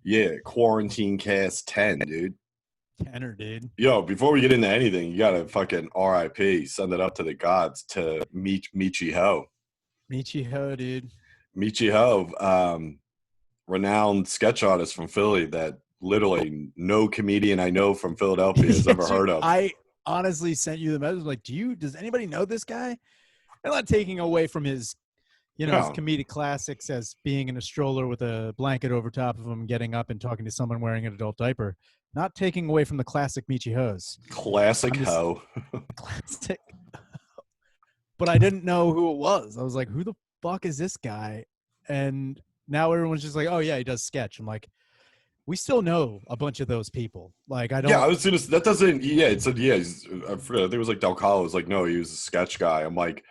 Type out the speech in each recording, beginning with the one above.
Yeah, Quarantine Cast 10, dude. Tenor, dude. Yo, before we get into anything, you gotta fucking RIP, send it up to the gods to Michi Ho. Michi Ho, dude. Michi Ho, renowned sketch artist from Philly that literally no comedian I know from Philadelphia has ever heard of. I honestly sent you the message like, does anybody know this guy? I'm not taking away from his, his comedic classics as being in a stroller with a blanket over top of him, getting up and talking to someone wearing an adult diaper. Not taking away from the classic Michi Ho's. Classic Ho. Classic. But I didn't know who it was. I was like, who the fuck is this guy? And now everyone's just like, oh, yeah, he does sketch. I'm like, we still know a bunch of those people. Like, I don't. Yeah, I was gonna. That doesn't. Yeah, it said. Yeah, I forget. I think it was like Del Calo was like, no, he was a sketch guy. I'm like,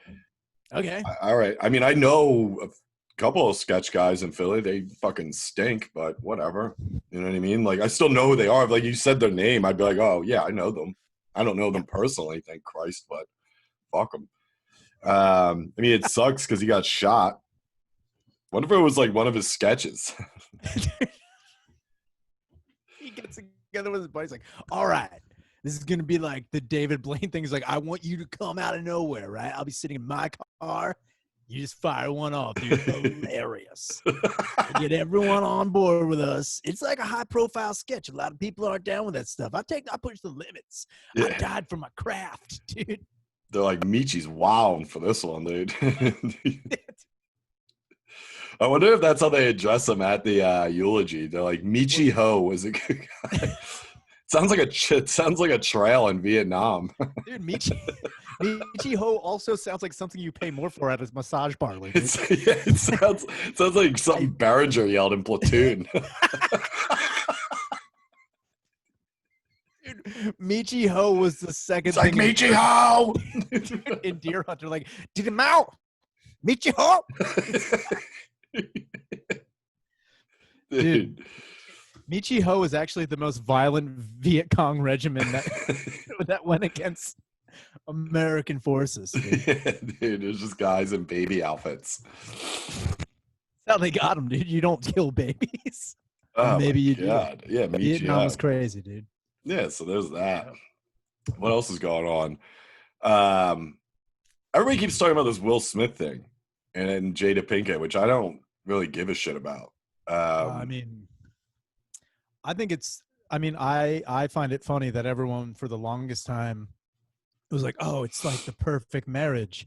okay, all right. I mean, I know a couple of sketch guys in Philly. They fucking stink, but whatever. You know what I mean? Like, I still know who they are. Like, you said their name, I'd be like, oh yeah, I know them. I don't know them personally, thank Christ, but fuck them. I mean, it sucks because he got shot. What if it was like one of his sketches? He gets together with his buddies like, all right, this is going to be like the David Blaine thing. He's like, I want you to come out of nowhere, right? I'll be sitting in my car. You just fire one off, dude. Hilarious. Get everyone on board with us. It's like a high-profile sketch. A lot of people aren't down with that stuff. I push the limits. Yeah. I died for my craft, dude. They're like, Michi's wilding for this one, dude. I wonder if that's how they address him at the eulogy. They're like, Michi Ho was a good guy. Sounds like a trail in Vietnam. Dude, Michi Ho also sounds like something you pay more for at a massage parlor. Dude. It sounds like something Behringer yelled in Platoon. Dude, Michi Ho was the second thing. Like, Michi Ho! In Deer Hunter, like, did him out! Michi Ho! Dude, Michi Ho is actually the most violent Viet Cong regiment that went against American forces. Dude. Yeah, dude, there's just guys in baby outfits. That's how they got them, dude. You don't kill babies. Oh, maybe you God. Do. Yeah, Vietnam was crazy, dude. Yeah, so there's that. What else is going on? Everybody keeps talking about this Will Smith thing and Jada Pinkett, which I don't really give a shit about. I think I find it funny that everyone for the longest time was like, oh, it's like the perfect marriage.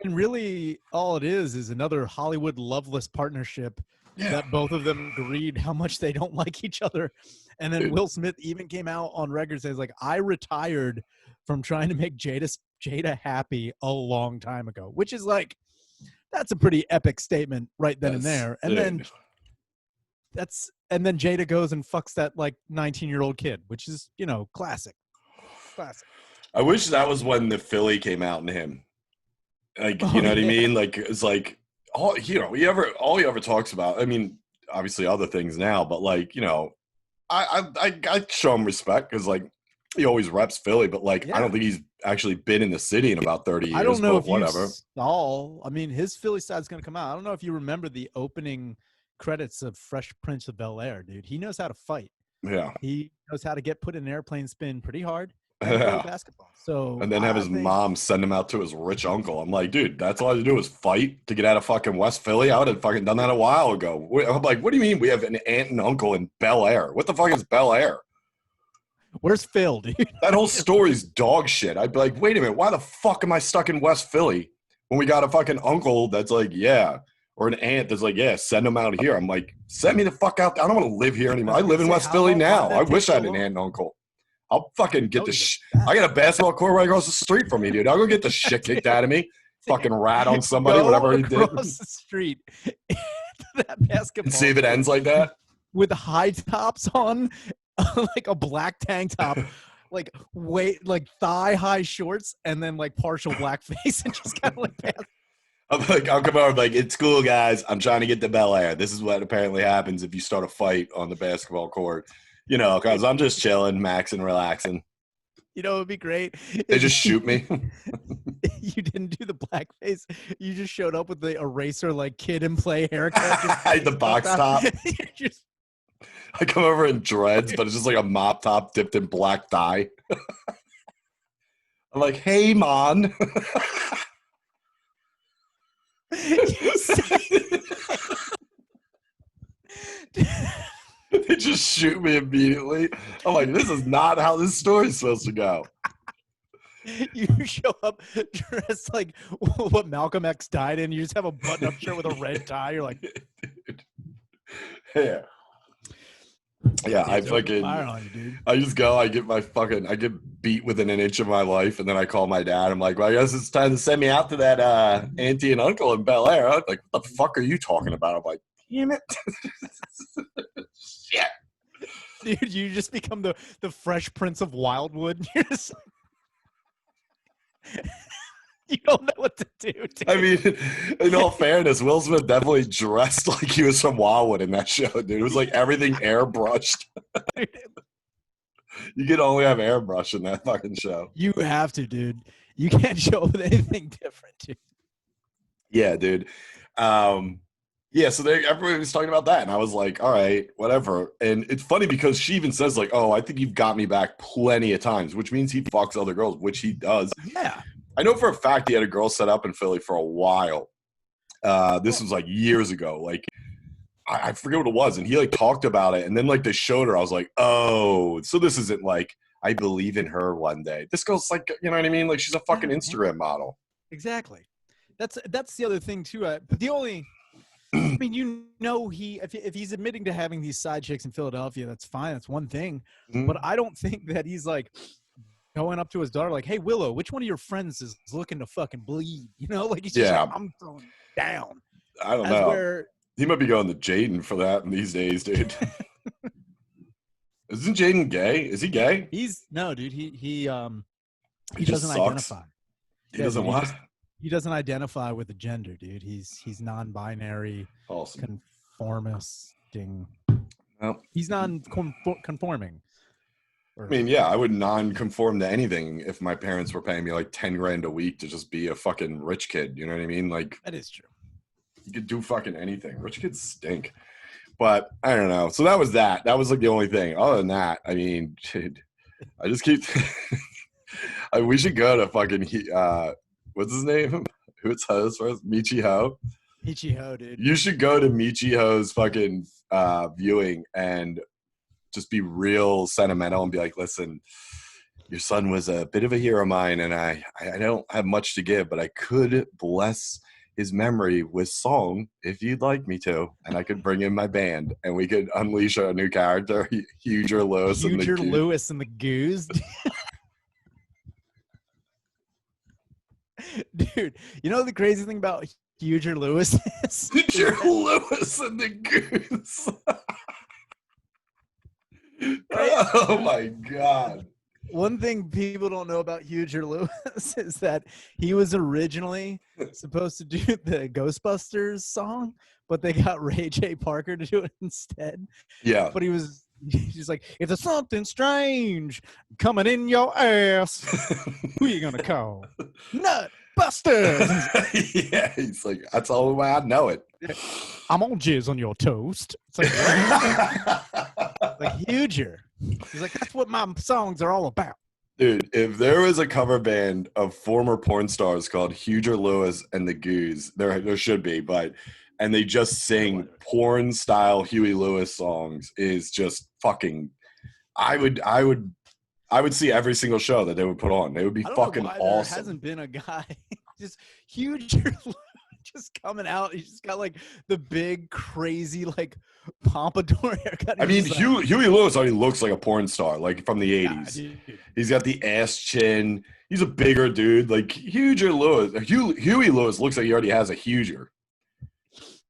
And really all it is another Hollywood loveless partnership that both of them agreed how much they don't like each other. And then Will Smith even came out on record says like, I retired from trying to make Jada happy a long time ago, which is like, that's a pretty epic statement right then and there. And then Jada goes and fucks that like 19-year-old kid, which is, classic. I wish that was when the Philly came out in him. Like, you know what I mean? Like, it's like, all he ever talks about, I mean, obviously other things now, but like, I show him respect because like he always reps Philly, but like, I don't think he's actually been in the city in about 30 years. I don't know if whatever. His Philly side's going to come out. I don't know if you remember the opening credits of Fresh Prince of Bel-Air, dude. He knows how to fight. Yeah. He knows how to get put in an airplane spin pretty hard and play basketball. So and then have his mom send him out to his rich uncle. I'm like, dude, that's all I had to do was fight to get out of fucking West Philly. I would have fucking done that a while ago. I'm like, what do you mean we have an aunt and uncle in Bel-Air? What the fuck is Bel-Air? Where's Phil, dude? That whole story's dog shit. I'd be like, wait a minute, why the fuck am I stuck in West Philly when we got a fucking uncle that's like, yeah, or an aunt that's like, yeah, send them out here. I'm like, send me the fuck out. I don't want to live here anymore. I live in West Philly now. I wish I had an aunt and uncle. I'll fucking get I got a basketball court right across the street from me, dude. I'll go get the shit kicked out of me. Fucking rat on somebody, whatever he did. Across the street to that basketball. And see if it ends like that. With high tops on, like a black tank top, like thigh-high shorts, and then like partial blackface, and just kind of like pass. I'll come over like, it's cool, guys. I'm trying to get to Bel-Air. This is what apparently happens if you start a fight on the basketball court. Because I'm just chilling, maxing, relaxing. It would be great. They just shoot me. You didn't do the blackface. You just showed up with the eraser, like kid and play haircut. The box top. I come over in dreads, but it's just like a mop top dipped in black dye. I'm like, hey, man. They just shoot me immediately. I'm like, this is not how this story's supposed to go. You show up dressed like what Malcolm X died in. You just have a button-up shirt with a red tie. You're like, yeah. Yeah, I fucking, on you, dude. I just go, I get beat within an inch of my life, and then I call my dad. I'm like, well, I guess it's time to send me out to that auntie and uncle in Bel Air. I'm like, what the fuck are you talking about? I'm like, damn it. Shit. Dude, you just become the Fresh Prince of Wildwood. You're just, you don't know what to do, dude. I mean, in all fairness, Will Smith definitely dressed like he was from Wildwood in that show, dude. It was like everything airbrushed. You could only have airbrush in that fucking show. You have to, dude. You can't show up with anything different, dude. Yeah, dude. Yeah, so everybody was talking about that, and I was like, all right, whatever. And it's funny because she even says, like, oh, I think you've got me back plenty of times, which means he fucks other girls, which he does. Yeah. I know for a fact he had a girl set up in Philly for a while. This was like years ago. Like, I forget what it was, and he like talked about it, and then like they showed her. I was like, oh, so this isn't like I believe in her one day. This girl's like, you know what I mean? Like she's a fucking Instagram model. Exactly. That's the other thing too. But the only, I mean, you know, if he's admitting to having these side chicks in Philadelphia, that's fine. That's one thing. Mm-hmm. But I don't think that he's like going up to his daughter like, hey, Willow, which one of your friends is looking to fucking bleed? You know, like he's just like, I'm throwing down. I don't know. He might be going to Jaden for that these days, dude. Isn't Jaden gay? Is he gay? No, dude. He sucks. doesn't identify. He doesn't what? He doesn't identify with the gender, dude. He's non-binary, awesome. Conformisting. Well, he's non-conforming. I mean, yeah, I would non-conform to anything if my parents were paying me like 10 grand a week to just be a fucking rich kid. You know what I mean? Like that is true. You could do fucking anything. Rich kids stink. But I don't know. So that was that. That was like the only thing. Other than that, I mean, dude, I just keep. We should go to fucking. What's his name? Who's host first? Michi-Ho. Michi-Ho, dude. You should go to Michi-Ho's fucking viewing and just be real sentimental and be like, listen, your son was a bit of a hero of mine, and I don't have much to give, but I could bless his memory with song if you'd like me to, and I could bring in my band and we could unleash a new character, Huger Lewis. Lewis and the Goose. Dude, you know the crazy thing about Huger Lewis is? Huger Lewis and the Goose. Oh my God. One thing people don't know about Huger Lewis is that he was originally supposed to do the Ghostbusters song, but they got Ray J. Parker to do it instead. Yeah. But he's like, if there's something strange coming in your ass, who you gonna call? Nutbusters. Yeah, he's like, that's all the way I know it. I'm on jizz on your toast. It's like, like Huger. He's like, that's what my songs are all about. Dude, if there was a cover band of former porn stars called Huger Lewis and the Goose, there should be, and they just sing porn style Huey Lewis songs is just fucking. I would see every single show that they would put on. They would be fucking awesome. There hasn't been a guy just Huger just coming out. He's just got like the big crazy like pompadour haircut. I mean, Huey Lewis already looks like a porn star, like from the 80s. Yeah, he's got the ass chin. He's a bigger dude. Like Huey Lewis looks like he already has a Huger.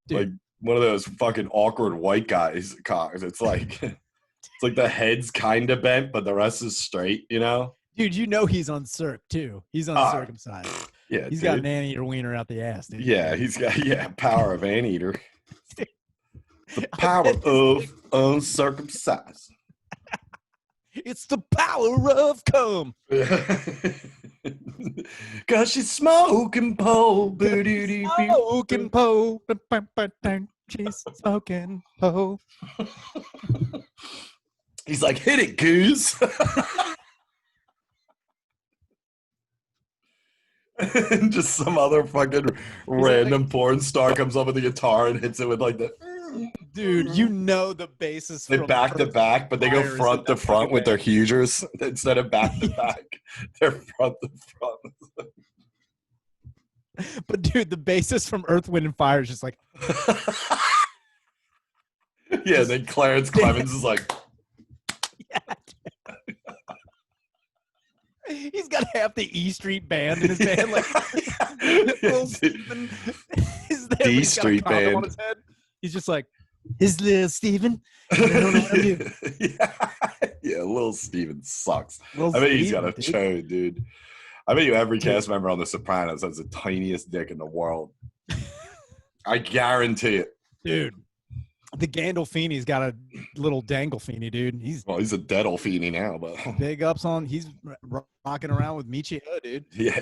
Dude. Like one of those fucking awkward white guys. It's like it's like the head's kind of bent, but the rest is straight. You know, dude. You know he's on circ too. He's uncircumcised. Yeah, he's got an anteater wiener out the ass, dude. Yeah, he's got power of anteater. The power of uncircumcised. It's the power of cum. Cause she's smoking pole. Smoking pole. She's smoking. Oh, He's like, hit it, goose. And just some other fucking random like, porn star comes up with a guitar and hits it with like the dude, you know the basis they from back to Earth, back, but they go Fire is in front to that fucking front with their band. hugers instead of back to back. They're front to front. But dude, the basis from Earth, Wind, and Fire is just like, Yeah, then Clarence Clemens is like, yeah. He's got half the E Street Band in his band. Like, Little Steven is there, but D he's got a Street condom Band. on his head. He's just like, his little Steven. I don't know what I'm doing. Yeah, Little Steven sucks. Little I bet he's got Steven, a dude. chode, dude. I bet you every Dude. cast member on The Sopranos has the tiniest dick in the world. I guarantee it. Dude. The Gandolfini's got a little Danglefini, dude. He's Well, he's a Dedolfini now, but big ups on. He's rocking around with Michio, dude. yeah.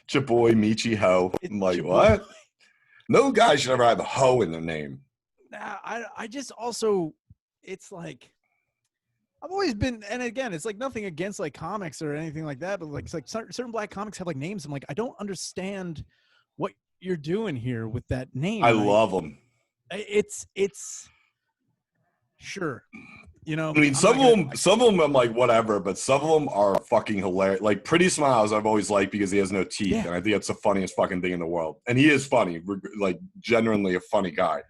Chaboy Michi Ho. I'm like, what? No guy should ever have a ho in their name. Nah, I just also, it's like, I've always been, and again, it's like nothing against like comics or anything like that, but like it's like certain black comics have like names. I'm like, I don't understand what you're doing here with that name. I love them. It's sure, you know. I mean, some of them I'm like whatever, but some of them are fucking hilarious. Like Pretty Smiles, I've always liked because he has no teeth, Yeah. and I think that's the funniest fucking thing in the world. And he is funny, like genuinely a funny guy.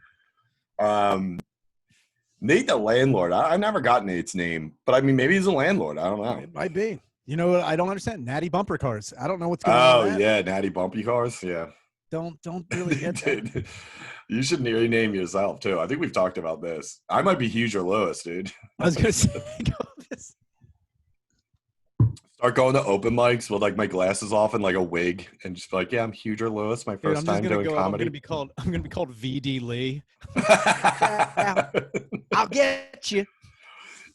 Nate the landlord. I never got Nate's name, but I mean, maybe he's a landlord. I don't know. It might be. You know what? I don't understand. Natty bumper cars. I don't know what's going on. Oh yeah, Natty Bumpy Cars. Yeah. Don't really get that. Dude, you should rename yourself too. I think we've talked about this. I might be Huge or Lewis, dude. I was gonna say, Start going to open mics with like my glasses off and like a wig, and just be like, yeah, I'm Huge or Lewis. My first time doing comedy. I'm gonna be called VD Lee. I'll get you.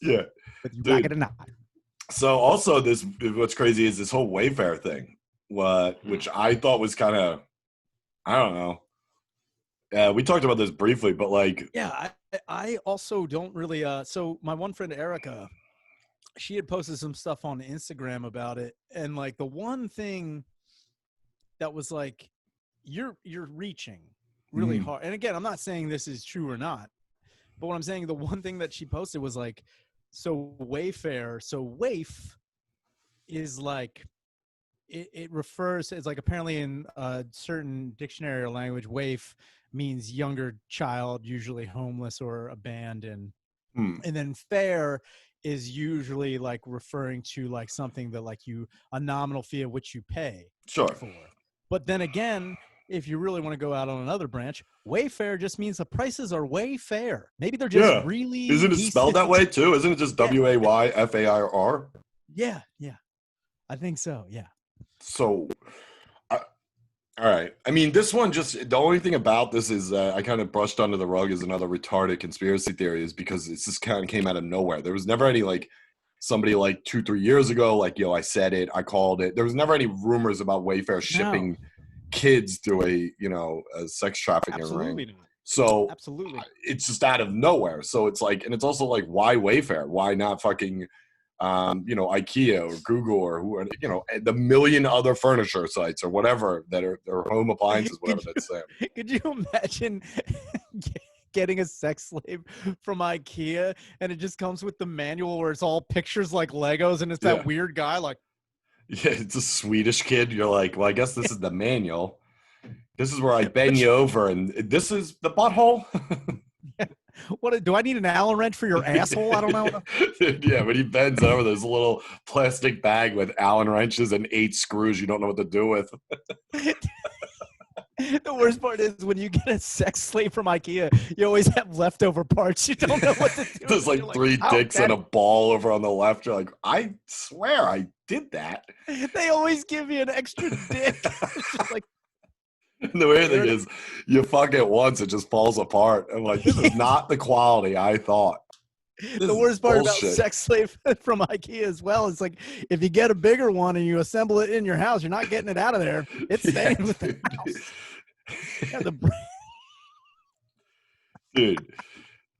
Yeah, whether you like it or not. So also this, what's crazy is this whole Wayfair thing, which I thought was kind of, I don't know. We talked about this briefly, but like, yeah, I also don't really. So my one friend Erica, she had posted some stuff on Instagram about it, and like the one thing that was like, you're reaching really hard. And again, I'm not saying this is true or not, but what I'm saying, the one thing that she posted was like, so Wayfair, so waif is like, it refers to, it's like apparently in a certain dictionary or language, waif means younger child, usually homeless or abandoned. And then fair is usually like referring to like something that like a nominal fee of which you pay sure. for. But then again, if you really want to go out on another branch, Wayfair just means the prices are way fair. Maybe they're just really Isn't it spelled that way too? Isn't it just WAYFAIR? Yeah. I think so, yeah. So, all right. I mean, this one just, the only thing about this is I kind of brushed under the rug as another retarded conspiracy theory is because it's just kind of came out of nowhere. There was never any like somebody like 2-3 years ago, like, yo, I said it, I called it. There was never any rumors about Wayfair shipping kids through a sex trafficking ring. So absolutely, it's just out of nowhere. So it's like, and it's also like, why Wayfair? Why not fucking IKEA or Google or who, the million other furniture sites or whatever that are home appliances, whatever that's there. Could you imagine getting a sex slave from IKEA and it just comes with the manual where it's all pictures like Legos and it's that weird guy like, yeah, it's a Swedish kid. You're like, well, I guess this is the manual. This is where I bend you over, and this is the butthole. What do I need an Allen wrench for your asshole? I don't know. Yeah, when he bends over, there's a little plastic bag with Allen wrenches and 8 screws you don't know what to do with. The worst part is when you get a sex slave from IKEA, you always have leftover parts. You don't know what to do. There's like 3 dicks and a ball over on the left. You're like, I swear I did that. They always give you an extra dick. It's just like, the weird thing is, you fuck it once, it just falls apart. I'm like, this is not the quality I thought. The worst part about sex slave from IKEA as well is like, if you get a bigger one and you assemble it in your house, you're not getting it out of there. It's staying with the house. Yeah, the Dude,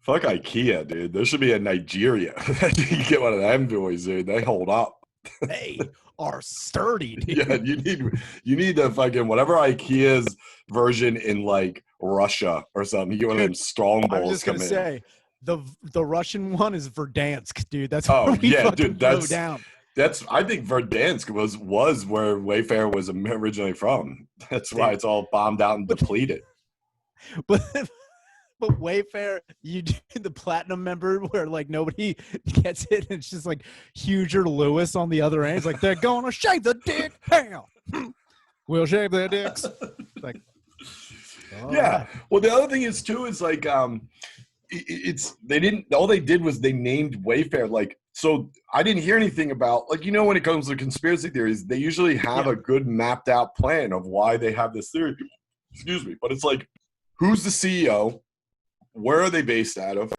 fuck IKEA, dude. There should be a Nigeria. You get one of them boys, dude. They hold up. they are sturdy, dude. Yeah, you need the fucking whatever IKEA's version in like Russia or something. You get one of them Dude, strong I'm balls just gonna come in. say the Russian one is Verdansk, dude. That's Oh where we yeah, fucking dude. go down. That's I think Verdansk was where Wayfair was originally from. That's why Dude. it's all bombed out and But depleted. but but Wayfair, you do the platinum member where like nobody gets it, and it's just like Huger Lewis on the other end. It's like they're gonna shave the dick. Bam. We'll shave their dicks. Like, Yeah. right. Well, the other thing is too is like it's they didn't all they did was they named Wayfair like so I didn't hear anything about like when it comes to conspiracy theories they usually have a good mapped out plan of why they have this theory. Excuse me, but it's like who's the CEO? Where are they based out of?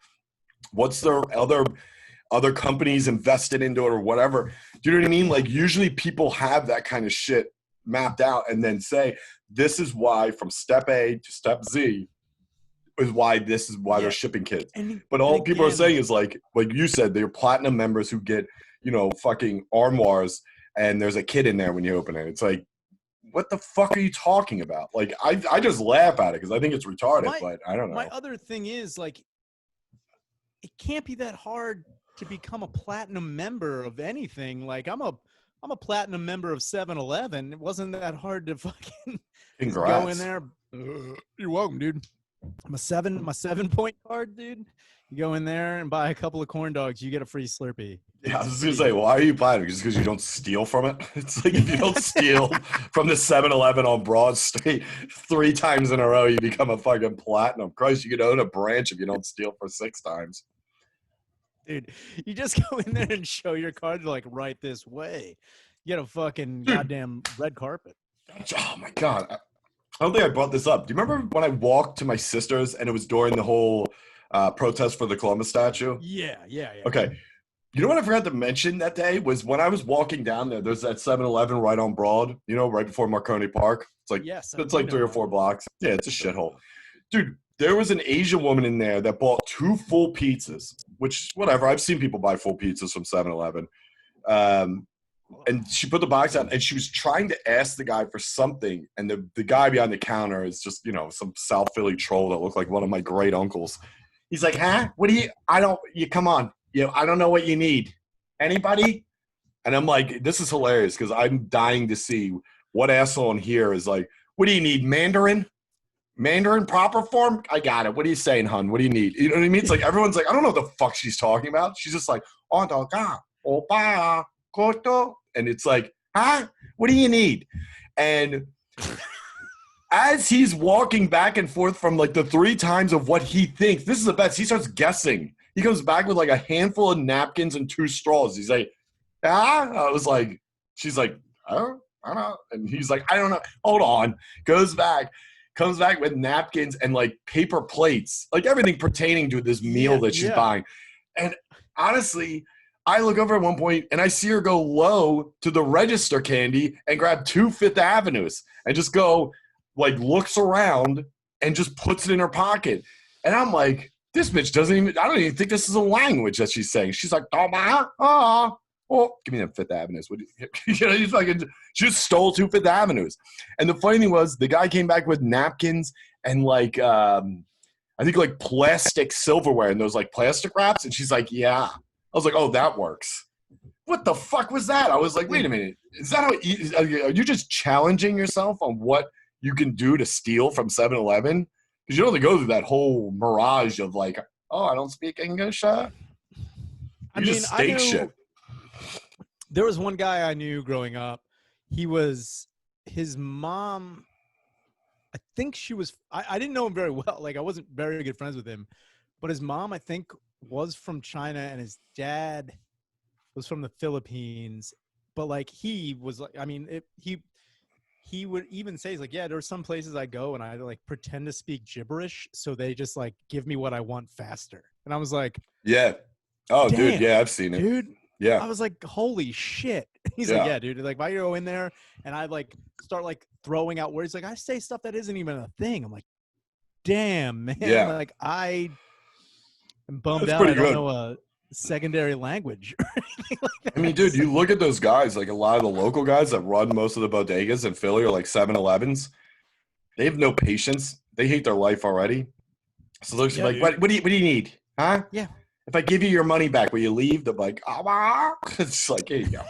What's their other companies invested into it or whatever? Do you know what I mean? Like usually people have that kind of shit mapped out and then say this is why from step A to step Z is why they're shipping kids. But all people are saying is like you said, they're platinum members who get, fucking armoires and there's a kid in there when you open it. It's like, what the fuck are you talking about? Like, I just laugh at it because I think it's retarded, but I don't know. My other thing is like, it can't be that hard to become a platinum member of anything. Like I'm a platinum member of 7-Eleven. It wasn't that hard to fucking just go in there. You're welcome, dude. My 7-point card, dude. You go in there and buy a couple of corn dogs, you get a free Slurpee. Yeah, I was gonna say, why are you buying it? Just because you don't steal from it? It's like if you don't steal from the 7-Eleven on Broad Street 3 times in a row, you become a fucking platinum. Christ, you could own a branch if you don't steal for 6 times. Dude, you just go in there and show your card, like, right this way. You get a fucking goddamn red carpet. Oh my God. I don't think I brought this up. Do you remember when I walked to my sister's and it was during the whole protest for the Columbus statue? Yeah. Okay. You know what I forgot to mention that day was when I was walking down there, there's that 7-Eleven right on Broad, right before Marconi Park. It's like, it's like 3 or 4 blocks. Yeah, it's a shithole. Dude, there was an Asian woman in there that bought 2 full pizzas, which, whatever. I've seen people buy full pizzas from 7-Eleven. And she put the box out and she was trying to ask the guy for something. And the guy behind the counter is just, some South Philly troll that looked like one of my great uncles. He's like, huh? What do you come on. I don't know what you need. Anybody? And I'm like, this is hilarious because I'm dying to see what asshole in here is like, what do you need? Mandarin? Mandarin proper form? I got it. What are you saying, hun? What do you need? You know what I mean? It's like everyone's like, I don't know what the fuck she's talking about. She's just like, opa, koto. And it's like, huh? What do you need? And as he's walking back and forth from like the 3 times of what he thinks, this is the best. He starts guessing. He comes back with like a handful of napkins and 2 straws. He's like, I was like, she's like, I don't know. And he's like, I don't know. Hold on. Comes back with napkins and like paper plates, like everything pertaining to this meal that she's buying. And honestly, I look over at one point and I see her go low to the register candy and grab 2 Fifth Avenues and just go like looks around and just puts it in her pocket. And I'm like, this bitch I don't even think this is a language that she's saying. She's like, oh, give me them Fifth Avenues. She just stole 2 Fifth Avenues. And the funny thing was the guy came back with napkins and like, I think like plastic silverware and those like plastic wraps. And she's like, yeah. I was like, oh, that works. What the fuck was that? I was like, wait a minute. Is that are you just challenging yourself on what you can do to steal from 7-Eleven? Because you don't have to go through that whole mirage of like, oh, I don't speak English. Just state shit. There was one guy I knew growing up. His mom, I think she was, I didn't know him very well. Like I wasn't very good friends with him. But his mom, I think, was from China and his dad was from the Philippines. But like he was like, I mean, he would even say, he's like, yeah, there are some places I go and I like pretend to speak gibberish. So they just like give me what I want faster. And I was like, yeah. Oh, damn, dude. Yeah, I've seen it. Dude, Yeah. I was like, holy shit. He's like, Yeah. yeah, dude. Like, if I go in there and I like start like throwing out words, like I say stuff that isn't even a thing. I'm like, damn, man. Yeah. Like I am bummed That's out. pretty I don't good. know a secondary language or anything like I mean, that. dude, So, you look at those guys, like a lot of the local guys that run most of the bodegas in Philly are like 7-Elevens. They have no patience. They hate their life already. So they're just yeah, like, dude. what do you need? Huh? Yeah. If I give you your money back, will you leave? They're like, ah. It's like, here you go.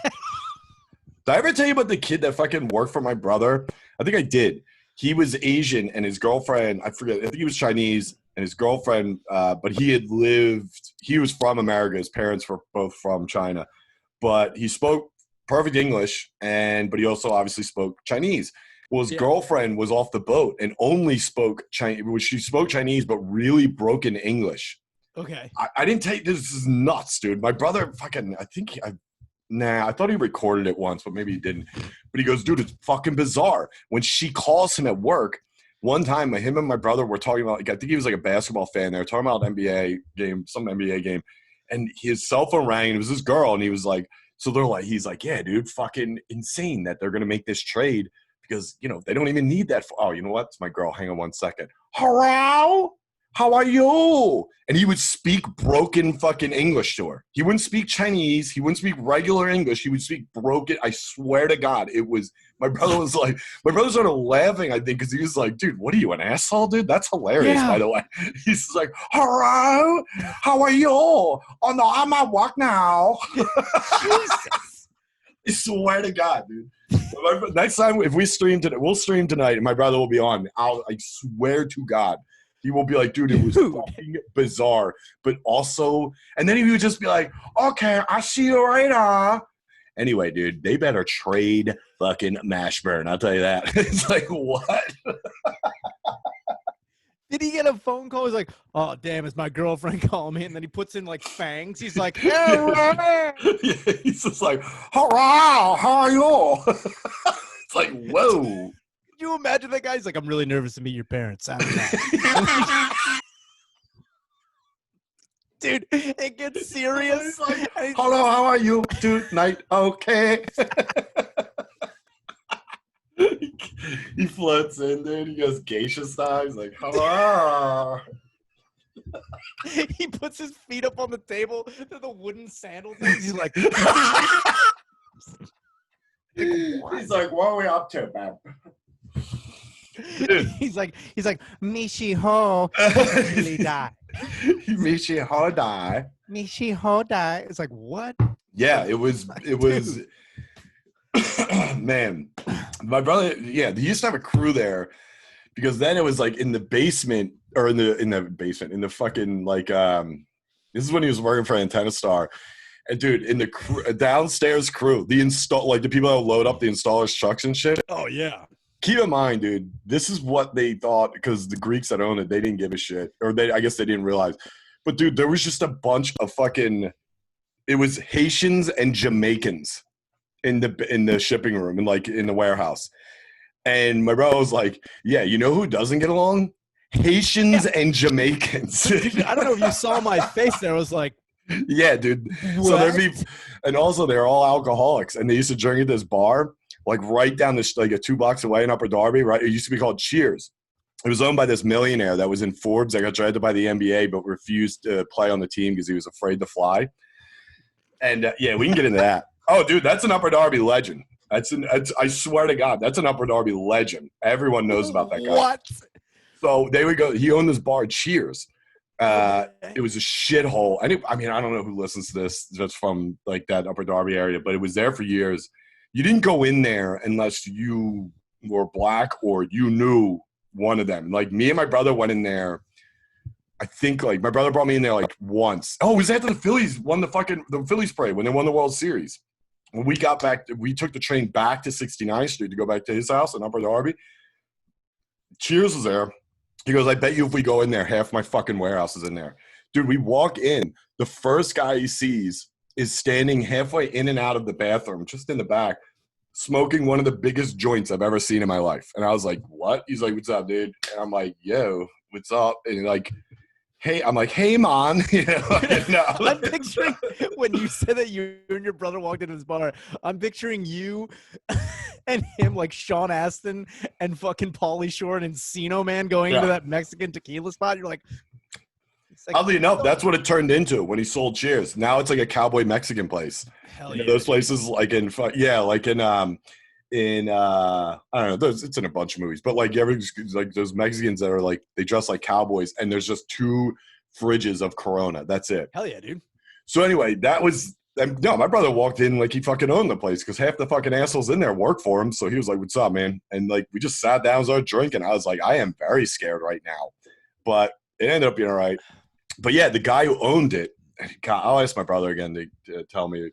Did I ever tell you about the kid that fucking worked for my brother? I think I did. He was Asian and his girlfriend, I forget, I think he was Chinese and his girlfriend, but he was from America. His parents were both from China, but he spoke perfect English but he also obviously spoke Chinese. Well, his Yeah. girlfriend was off the boat and only spoke Chinese. She spoke Chinese, but really broken English. Okay. I didn't take this is nuts, dude. My brother fucking I thought he recorded it once, but maybe he didn't. But he goes, dude, it's fucking bizarre. When she calls him at work, one time him and my brother were talking about, like, I think he was like a basketball fan. They were talking about NBA game, some NBA game. And his cell phone rang and it was this girl. And he was like, he's like, yeah, dude, fucking insane that they're going to make this trade because, they don't even need that. Oh, you know what? It's my girl. Hang on one second. Hello? How are you? And he would speak broken fucking English to her. He wouldn't speak Chinese. He wouldn't speak regular English. He would speak broken. I swear to God, my brother started laughing, I think, because he was like, dude, what are you, an asshole, dude? That's hilarious, by Yeah. the way. He's like, hello, how are you? Oh, no, I'm at work now. Jesus. I swear to God, dude. Next time, if we stream tonight, we'll stream tonight, and my brother will be on. I swear to God. He will be like, dude, it was fucking bizarre. But also, and then he would just be like, okay, I'll see you later. Anyway, dude, they better trade fucking Mashburn. I'll tell you that. It's like, what? Did he get a phone call? He's like, oh, damn, it's my girlfriend calling me. And then he puts in like fangs. He's like, hey, Yeah, he's just like, hello, how are you? It's like, whoa. could you imagine that guy? He's like, I'm really nervous to meet your parents. I don't know. Dude, it gets serious. Like, hello, how are you tonight? Okay. He floats in, dude. He goes geisha style. He's like, hello. He puts his feet up on the table. They're the wooden sandal things. He's like, He's like, what are we up to, man? he's like, Mishi Ho really die. Michi Hodai. Mishi Ho die. It's like, what? Yeah, it was man. My brother, yeah, they used to have a crew there because then it was like in the basement or in the basement, in the fucking like this is when he was working for Antenna Star. And dude, in the downstairs crew, the people that would load up the installers' trucks and shit. Oh yeah. Keep in mind, dude, this is what they thought because the Greeks that owned it, they didn't give a shit. Or I guess they didn't realize. But dude, there was just a bunch of it was Haitians and Jamaicans in the shipping room and like in the warehouse. And my brother was like, yeah, you know who doesn't get along? Haitians and Jamaicans. I don't know if you saw my face there. I was like, yeah, dude. what? So and also they're all alcoholics and they used to drink at this bar like right down like 2 blocks away in Upper Darby, right? It used to be called Cheers. It was owned by this millionaire that was in Forbes that got drafted by the NBA but refused to play on the team because he was afraid to fly. And yeah, we can get into that. Oh, dude, that's an Upper Darby legend. I swear to God, that's an Upper Darby legend. Everyone knows about that guy. What? So they would go. He owned this bar, Cheers. It was a shithole. I don't know who listens to this just from like that Upper Darby area, but it was there for years. You didn't go in there unless you were black or you knew one of them. Like me and my brother went in there. I think like my brother brought me in there like once. Oh, it was after the Phillies won the Phillies parade when they won the World Series. When we got back, we took the train back to 69th Street to go back to his house in Upper Darby. Cheers was there. He goes, I bet you if we go in there, half my fucking warehouse is in there. Dude, we walk in. The first guy he sees is standing halfway in and out of the bathroom, just in the back, smoking one of the biggest joints I've ever seen in my life. And I was like, what? He's like, what's up, dude? And I'm like, yo, what's up? And like, hey, I'm like, hey, man. You know, no. I'm picturing when you said that you and your brother walked into this bar. I'm picturing you and him like Sean Astin and fucking Pauly Shore and Encino Man going into Yeah. that Mexican tequila spot. You're like, Oddly enough, that's what it turned into when he sold Cheers. Now it's like a cowboy Mexican place. hell You know, yeah, those dude. places like like in I don't know, it's in a bunch of movies, but like like those Mexicans that are like they dress like cowboys, and there's just 2 fridges of Corona. That's it. Hell yeah, dude. So anyway, that was no. My brother walked in like he fucking owned the place because half the fucking assholes in there work for him. So he was like, "What's up, man?" And like we just sat down, started drinking. I was like, "I am very scared right now," but it ended up being all right. But yeah, the guy who owned it, God, I'll ask my brother again to tell me.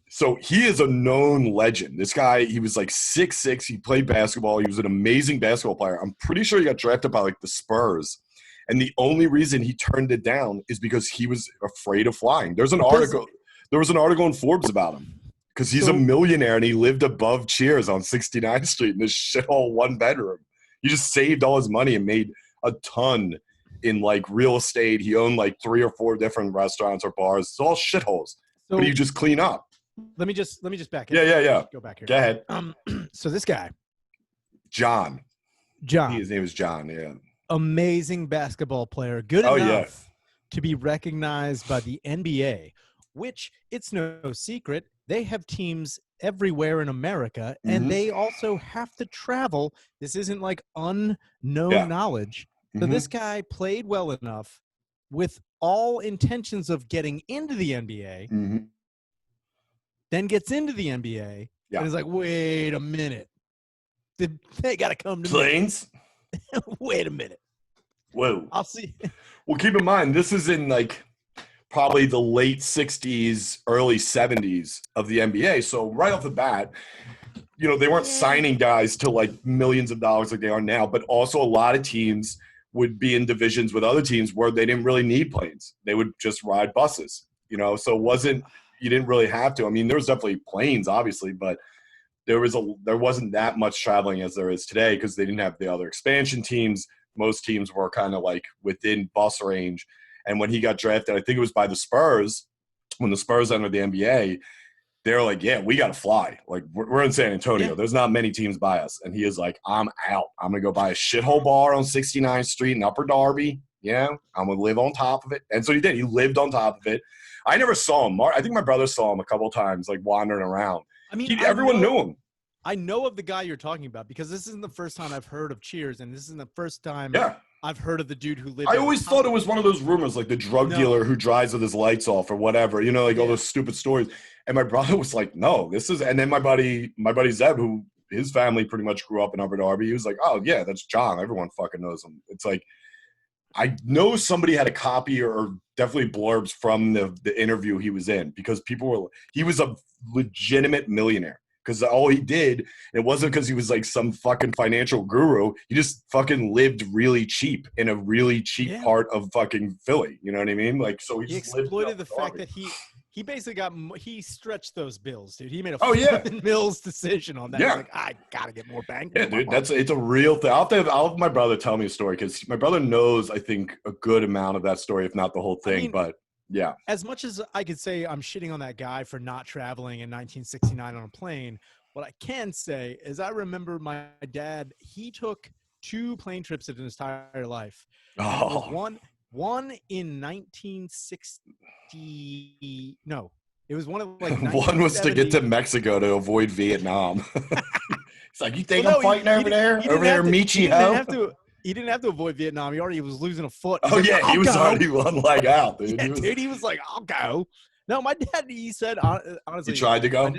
So he is a known legend. This guy, he was like 6'6". He played basketball. He was an amazing basketball player. I'm pretty sure he got drafted by like the Spurs. And the only reason he turned it down is because he was afraid of flying. There was an article in Forbes about him because he's a millionaire and he lived above Cheers on 69th Street in this shithole 1-bedroom. He just saved all his money and made a ton in like real estate. He owned like 3 or 4 different restaurants or bars. It's all shitholes. So But you just clean up. let me just back in. Yeah. Go back here. Go ahead. So this guy, John. John, His name is John, yeah. amazing basketball player, good enough to be recognized by the NBA, which it's no secret, they have teams everywhere in America, and they also have to travel. This isn't like unknown knowledge. So this guy played well enough with all intentions of getting into the NBA, then gets into the NBA, and is like, wait a minute. They got to come to Planes? me. Wait a minute. Whoa. I'll see. Well, keep in mind, this is in like probably the late 60s, early 70s of the NBA. So right off the bat, you know, they weren't signing guys to like millions of dollars like they are now, but also a lot of teams would be in divisions with other teams where they didn't really need planes. They would just ride buses, you know, so you didn't really have to. I mean, there was definitely planes, obviously, but there wasn't that much traveling as there is today because they didn't have the other expansion teams. Most teams were kind of like within bus range. And when he got drafted, I think it was by the Spurs, when the Spurs entered the NBA, they're like, yeah, we got to fly. Like, we're in San Antonio. There's not many teams by us. And he is like, I'm out. I'm going to go buy a shithole bar on 69th Street in Upper Darby. Yeah, I'm going to live on top of it. And so he did. He lived on top of it. I never saw him. I think my brother saw him a couple of times, like wandering around. I mean, everyone knew him. I know of the guy you're talking about because this isn't the first time I've heard of Cheers, and this isn't the first time I've heard of the dude who lived. I always thought it was one of those rumors, like the drug dealer who drives with his lights off or whatever, you know, like all those stupid stories. And my brother was like, no, this is, and then my buddy Zeb, who his family pretty much grew up in Upper Darby, he was like, oh yeah, that's John. Everyone fucking knows him. It's like, I know somebody had a copy or definitely blurbs from the interview he was in because he was a legitimate millionaire. Because all he did, it wasn't because he was like some fucking financial guru. He just fucking lived really cheap in a really cheap part of fucking Philly. You know what I mean? Like, so he exploited the fact that he basically he stretched those bills, dude. He made a fucking Mills decision on that. Yeah. He's like, I gotta get more bang. Yeah, dude, it's a real thing. I'll have my brother tell me a story because my brother knows, I think, a good amount of that story, if not the whole thing. I mean, but yeah. As much as I could say I'm shitting on that guy for not traveling in 1969 on a plane, what I can say is I remember my dad, he took 2 plane trips in his entire life. Oh. One in 1960. No, it was one of like one was to get to Mexico to avoid Vietnam. It's like, you think I'm fighting over there, Michi-ho? He didn't have to avoid Vietnam. He already was losing a foot. He was already one leg out, dude. Yeah, he was like, I'll go. No, my dad, he said, honestly. He tried to go?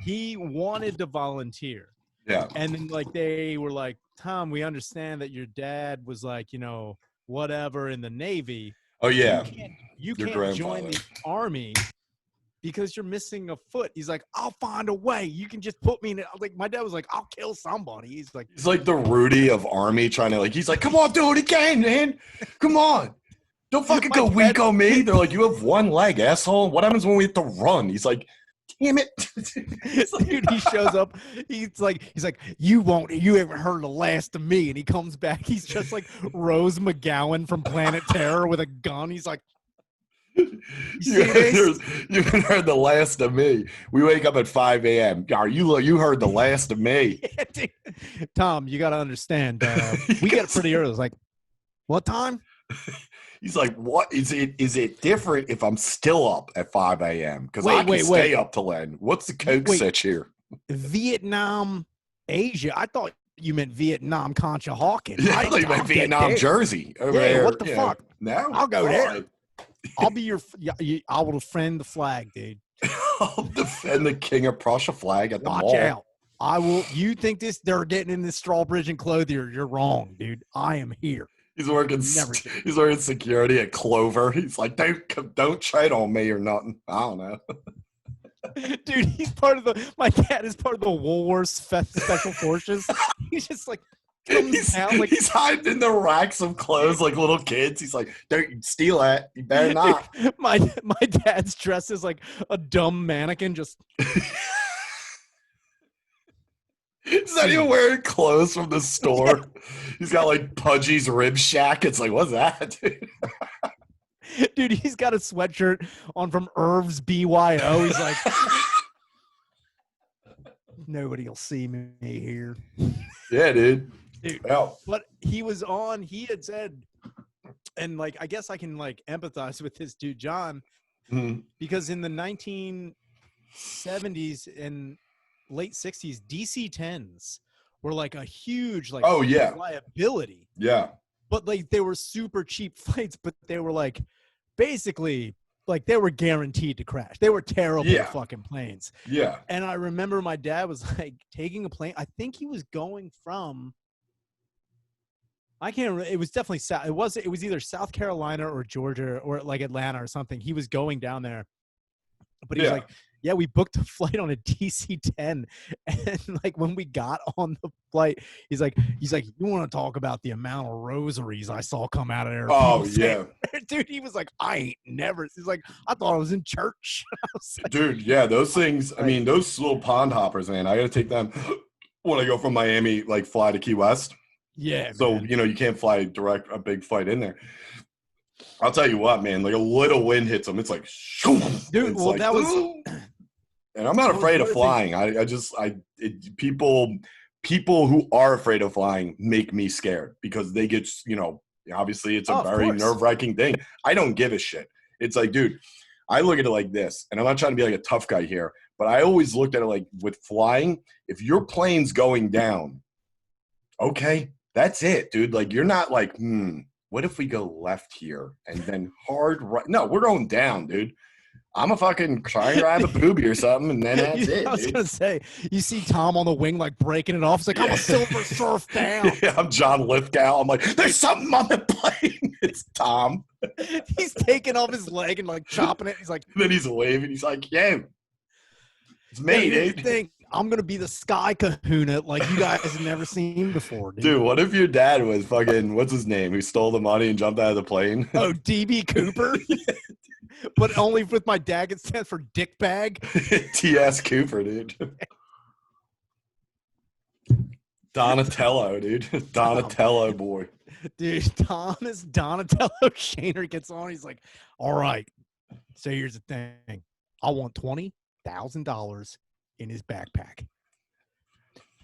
He wanted to volunteer. Yeah. And then, like, they were like, Tom, we understand that your dad was like, you know, whatever in the Navy. Oh, yeah. You can't join the Army because you're missing a foot. He's like, I'll find a way. You can just put me in it. Like, my dad was like, I'll kill somebody. He's like the Rudy of Army trying to, like, he's like, come on, do it again, man. Come on. Don't fucking go weak on me. They're like, you have one leg, asshole. What happens when we have to run? He's like, damn it. Dude, he shows up. He's like, you haven't heard the last of me. And he comes back. He's just like Rose McGowan from Planet Terror with a gun. He's like, you see this? You haven't heard the last of me. We wake up at 5 a.m. You heard the last of me. Yeah, Tom, you got to understand. We get pretty early. It's like, what time? He's like, what is it? Is it different if I'm still up at 5 a.m.? Because I can stay up till then. What's the coke sitch here? Vietnam, Asia. I thought you meant Vietnam Concha Hawkins. Yeah, I thought you meant Vietnam, Jersey. Over there. What the fuck? No, I'll go there. I'll be I will defend the flag, dude. I'll defend the King of Prussia flag at the mall. Watch out. I will. You think they're getting in this Strawbridge and Clothier? You're wrong, dude. I am here. He's working security at Clover. He's like, don't tread on me or nothing. I don't know. Dude, my dad is part of the Woolworths Special Forces. He's just like, he's hiding in the racks of clothes like little kids. He's like, don't steal that. You better not. Dude, my dad's dressed as like a dumb mannequin, just... He's not even wearing clothes from the store. He's got like Pudgy's Rib Shack. It's like, what's that, dude? Dude, he's got a sweatshirt on from Irv's BYO. He's like, nobody will see me here. Yeah, dude. Well, but he had said, and like, I guess I can like empathize with this dude, John, because in the 1970s and late 60s, DC-10s were like a huge liability. Yeah. But like they were super cheap flights, but they were like basically like they were guaranteed to crash. They were terrible fucking planes. Yeah. And I remember my dad was like taking a plane. I think he was going from, I can't remember. It was definitely it was either South Carolina or Georgia or like Atlanta or something. He was going down there. But he was like, yeah, we booked a flight on a DC-10, and like when we got on the flight, he's like, you want to talk about the amount of rosaries I saw come out of there? Oh yeah, dude, he was like, I ain't never. He's like, I thought I was in church. Was like, dude, yeah, those things. I mean, those little pond hoppers, man. I got to take them when I go from Miami, like fly to Key West. Yeah. So man, you can't fly direct a big flight in there. I'll tell you what, man. Like a little wind hits them, it's like, dude. Well, like, that was. And I'm not afraid of flying. People who are afraid of flying make me scared because they get, obviously it's a very nerve-wracking thing. I don't give a shit. It's like, dude, I look at it like this, and I'm not trying to be like a tough guy here, but I always looked at it like with flying, if your plane's going down, okay, that's it, dude. Like you're not like, what if we go left here and then hard right? No, we're going down, dude. I'm a fucking try and grab a booby or something, and then that's it. I was gonna say, you see Tom on the wing like breaking it off. It's like I'm a Silver Surf down. Yeah, I'm John Lithgow. I'm like, there's something on the plane. It's Tom. He's taking off his leg and like chopping it. He's like, and then he's waving. He's like, yeah, it's me, dude. I'm gonna be the Sky Kahuna like you guys have never seen before, dude. Dude, what if your dad was fucking what's his name? Who stole the money and jumped out of the plane? Oh, DB Cooper. But only with my dad, it stands for dick bag. T.S. Cooper, dude. Donatello, dude. Donatello boy. Dude, Thomas Donatello Shaner gets on. He's like, all right. So here's the thing. I want $20,000 in his backpack.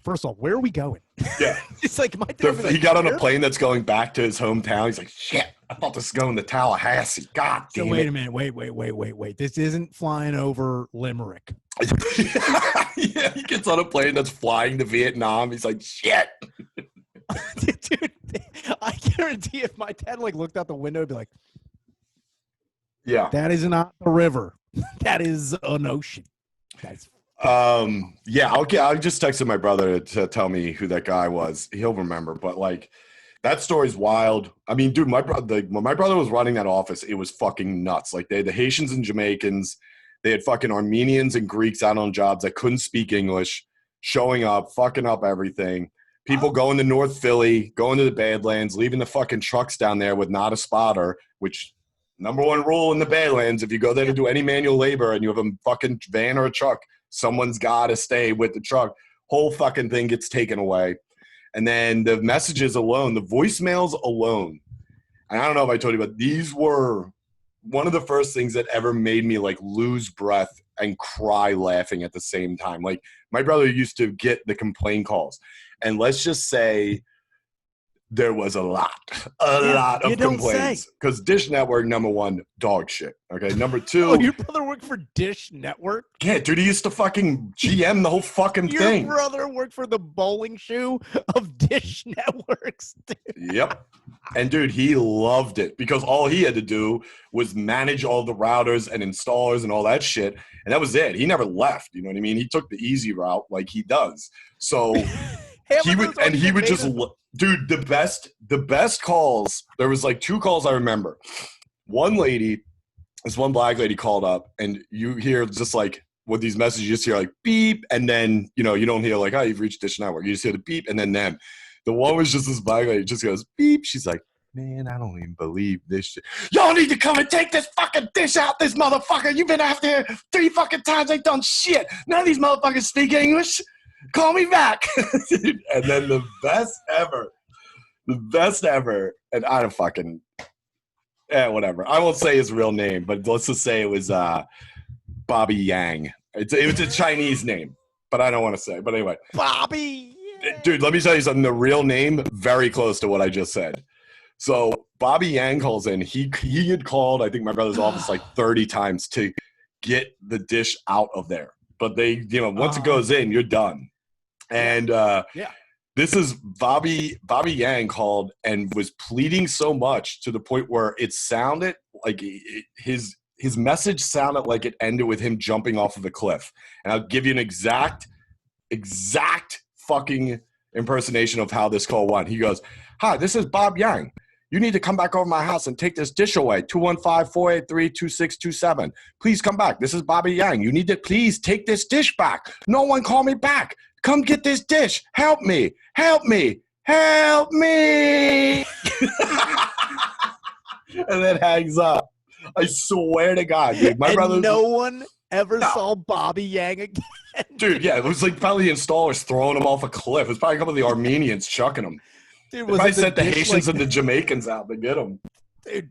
First off, where are we going? Yeah. It's like my dad. He got on a plane that's going back to his hometown. He's like, shit, I thought this was going to Tallahassee. God damn it. Wait a minute. Wait. This isn't flying over Limerick. Yeah, he gets on a plane that's flying to Vietnam. He's like, shit. Dude, I guarantee if my dad like looked out the window, he'd be like, yeah, that is not a river. That is an ocean. That's yeah, okay. I just texted my brother to tell me who that guy was. He'll remember, but like that story's wild. I mean, dude, when my brother was running that office, it was fucking nuts. Like they had the Haitians and Jamaicans, they had fucking Armenians and Greeks out on jobs that couldn't speak English, showing up, fucking up everything. People going to North Philly, going to the Badlands, leaving the fucking trucks down there with not a spotter, which Number one rule in the Badlands, if you go there to do any manual labor and you have a fucking van or a truck, someone's got to stay with the truck. Whole fucking thing gets taken away. And then the messages alone, the voicemails alone, and I don't know if I told you, but these were one of the first things that ever made me like lose breath and cry laughing at the same time. Like my brother used to get the complaint calls, and let's just say there was a lot of complaints because Dish Network, number one, dog shit. Okay, number two. Oh, your brother worked for Dish Network? Yeah, dude, he used to fucking GM the whole fucking thing. Your brother worked for the bowling shoe of Dish Networks, dude. Yep. And dude, he loved it because all he had to do was manage all the routers and installers and all that shit, and that was it. He never left. You know what I mean? He took the easy route like he does. So he would just. Dude, the best calls, there was like 2 calls I remember. One lady, this one black lady called up, and you hear just like with these messages, you just hear like beep, and then, you know, you don't hear like, oh, you've reached Dish Network. You just hear the beep, and then them. The one was just this black lady, just goes beep. She's like, man, I don't even believe this shit. Y'all need to come and take this fucking dish out, this motherfucker. You've been after here 3 fucking times. Ain't done shit. None of these motherfuckers speak English. Call me back. And then the best ever, and I don't fucking, whatever. I won't say his real name, but let's just say it was Bobby Yang. It was a Chinese name, but I don't want to say. But anyway. Bobby. Dude, let me tell you something. The real name, very close to what I just said. So Bobby Yang calls in. He had called, I think, my brother's office like 30 times to get the dish out of there. But they, you know, once it goes in, you're done. And this is Bobby Yang called and was pleading so much to the point where it sounded like his message sounded like it ended with him jumping off of a cliff. And I'll give you an exact fucking impersonation of how this call went. He goes, hi, this is Bob Yang. You need to come back over my house and take this dish away. 215-483-2627. Please come back. This is Bobby Yang. You need to please take this dish back. No one call me back. Come get this dish. Help me. Help me. Help me. And then hangs up. I swear to God, dude. My brother. No one ever saw Bobby Yang again. Dude, yeah, it was like probably the installers throwing him off a cliff. It was probably a couple of the Armenians chucking him. Dude, was I sent the Haitians and the Jamaicans out to get them. Dude,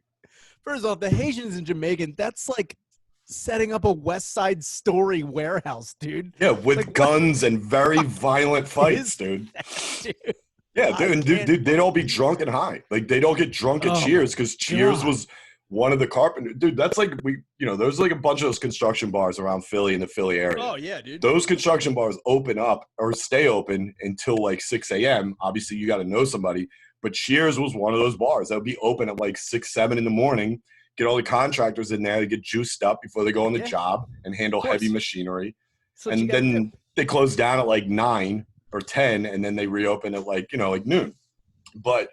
first off, the Haitians and Jamaicans, that's like setting up a West Side Story warehouse, dude. Yeah, with like, guns and very violent fights, dude. Dude. Yeah, dude, they'd all be drunk and high. Like, they don't get drunk at Cheers because Cheers was one of the carpenters. Dude, that's like, there's like a bunch of those construction bars around Philly in the Philly area. Oh, yeah, dude. Those construction bars open up or stay open until like 6 a.m. Obviously, you got to know somebody. But Cheers was one of those bars that would be open at like 6, 7 in the morning. Get all the contractors in there to get juiced up before they go on the job and handle heavy machinery. And then they close down at like 9 or 10, and then they reopen at like noon. But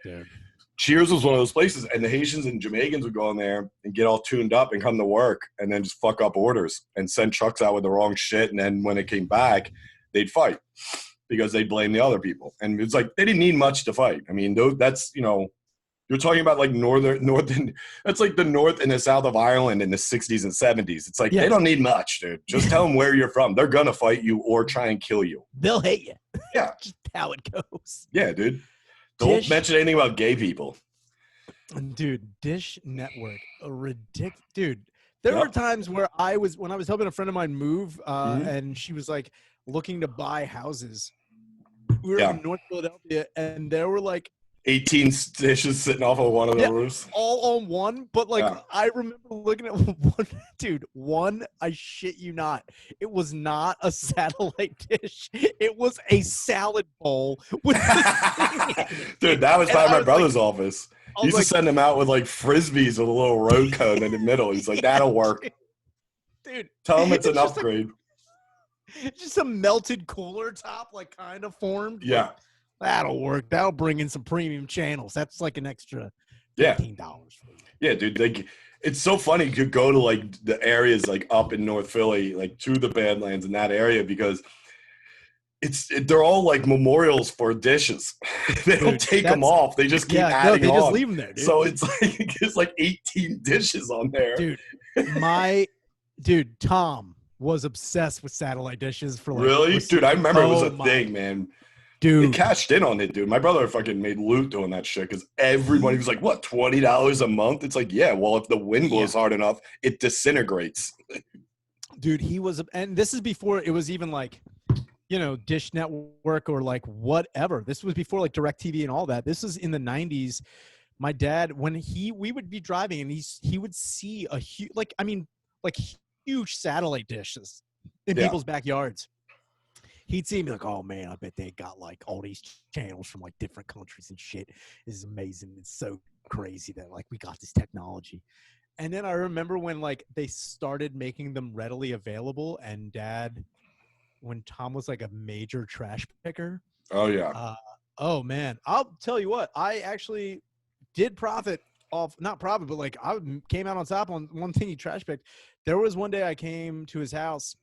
Cheers was one of those places, and the Haitians and Jamaicans would go in there and get all tuned up and come to work and then just fuck up orders and send trucks out with the wrong shit. And then when it came back, they'd fight because they'd blame the other people. And it's like they didn't need much to fight. I mean, that's, you're talking about like northern, that's like the north and the south of Ireland in the 60s and 70s. It's like they don't need much, dude. Just tell them where you're from. They're going to fight you or try and kill you. They'll hate you. Yeah. Just how it goes. Yeah, dude. Don't mention anything about gay people. Dude, Dish Network, a ridiculous dude. There were times where when I was helping a friend of mine move, and she was like looking to buy houses. We were in North Philadelphia, and there were like 18 dishes sitting off of one of the roofs. All on one, but like I remember looking at one, I shit you not. It was not a satellite dish. It was a salad bowl with Dude, that was by my brother's office. He used to send them out with like frisbees with a little road cone in the middle. He's like, that'll work. Dude. Tell him it's an upgrade. It's just a melted cooler top, like kind of formed. Yeah. Like, that'll work. That'll bring in some premium channels. That's like an extra $15 for you. Yeah, dude. Like, it's so funny. You could go to like the areas like up in North Philly, like to the Badlands in that area, because they're all like memorials for dishes. They don't Dude, take them off. They just keep no, adding they just on. leave them there, dude. So it's like 18 dishes on there. Dude, Tom was obsessed with satellite dishes for like. Really? Dude, I remember it was a thing, man. Dude. It cashed in on it, dude. My brother fucking made loot doing that shit because everybody was like, what, $20 a month? It's like, yeah, well, if the wind blows hard enough, it disintegrates. Dude, and this is before it was even like, Dish Network or like whatever. This was before like DirecTV and all that. This is in the 90s. My dad, when we would be driving and he would see a huge, huge satellite dishes in people's backyards. He'd see me like, oh man, I bet they got like all these channels from like different countries and shit. This is amazing. It's so crazy that like we got this technology. And then I remember when like they started making them readily available, and Dad, when Tom was like a major trash picker. Oh yeah. Oh man, I'll tell you what, I actually did profit off, not profit, but like I came out on top on one thing he trash picked. There was one day I came to his house.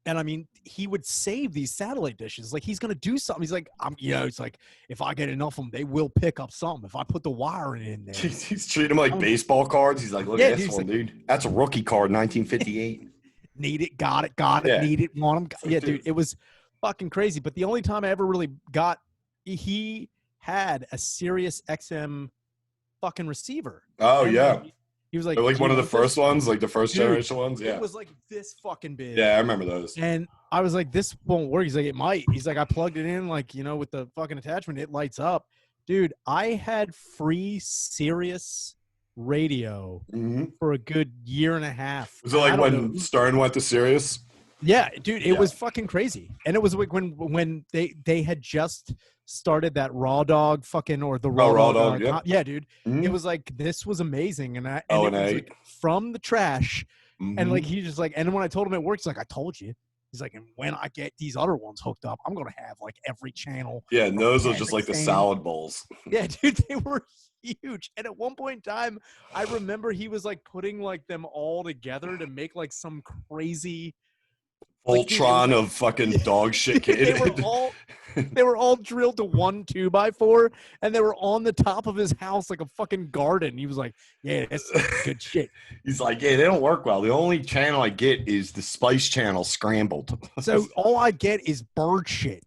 And I mean, he would save these satellite dishes. Like he's gonna do something. He's like, it's like if I get enough of them, they will pick up something. If I put the wiring in there, he's treating them like baseball cards. He's like, look at this one, dude. That's a rookie card, 1958. Need it, got it, need it, want them. Yeah, dude, it was fucking crazy. But the only time I ever really he had a Sirius XM fucking receiver. Oh yeah. He was like one of the first ones, like the first generation ones. Yeah. It was like this fucking big. Yeah, I remember those. And I was like, this won't work. He's like, it might. He's like, I plugged it in, like, with the fucking attachment. It lights up. Dude, I had free Sirius radio for a good year and a half. Was it like when Stern went to Sirius? Yeah, dude, it was fucking crazy. And it was like when they had just started that Raw Dog fucking, or the Raw Dog. Yeah, dude. It was like, this was amazing. And it was like from the trash. And like, he just like, and when I told him it works, like, I told you. He's like, and when I get these other ones hooked up, I'm going to have like every channel. Yeah, and those are just like the salad bowls. Yeah, dude, they were huge. And at one point in time, I remember he was like putting like them all together to make like some crazy Voltron of fucking dog shit. They were all drilled to 1 2x4, and they were on the top of his house like a fucking garden. He was like, yeah, that's good shit. He's like, yeah, they don't work well. The only channel I get is the Spice Channel scrambled. So all I get is bird shit.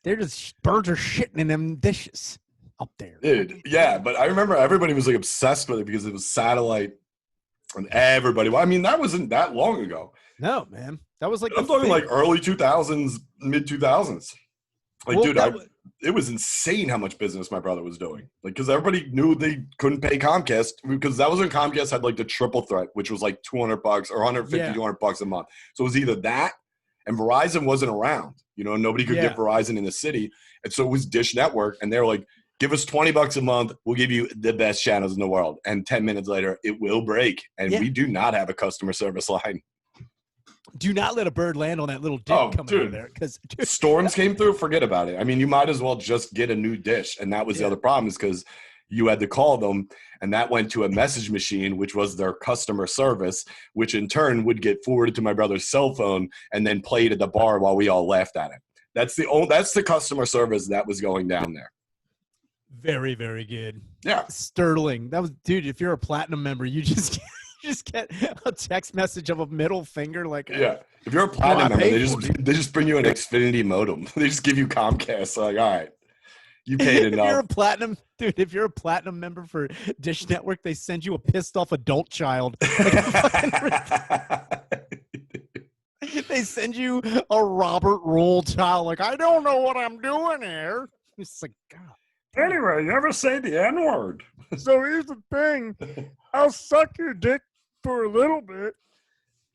Birds are shitting in them dishes up there. Dude, yeah, but I remember everybody was like obsessed with it because it was satellite, and everybody. I mean, that wasn't that long ago. No, man. That was like I'm talking like early 2000s, mid 2000s. Like, dude, it was insane how much business my brother was doing. Like, because everybody knew they couldn't pay Comcast, because that was when Comcast had like the triple threat, which was like $200 or 150, $200 a month. So it was either that, and Verizon wasn't around. Nobody could get Verizon in the city, and so it was Dish Network, and they're like, give us $20 a month, we'll give you the best channels in the world. And 10 minutes later, it will break, and we do not have a customer service line. Do not let a bird land on that little dick coming over there. Because storms came through, forget about it. I mean, you might as well just get a new dish. And that was the other problem, is because you had to call them, and that went to a message machine, which was their customer service, which in turn would get forwarded to my brother's cell phone and then played at the bar while we all laughed at it. That's the customer service that was going down there. Very, very good. Yeah. Sterling. That was, dude, if you're a platinum member, you just get a text message of a middle finger, like, yeah. If you're a platinum member, they just bring you an Xfinity modem. They just give you Comcast. Like, all right, you paid enough. If you're a platinum member for Dish Network, they send you a pissed off adult child. They send you a Robert Roll child. Like, I don't know what I'm doing here. It's like, God. Anyway, you ever say the N-word? So here's the thing. I'll suck your dick for a little bit.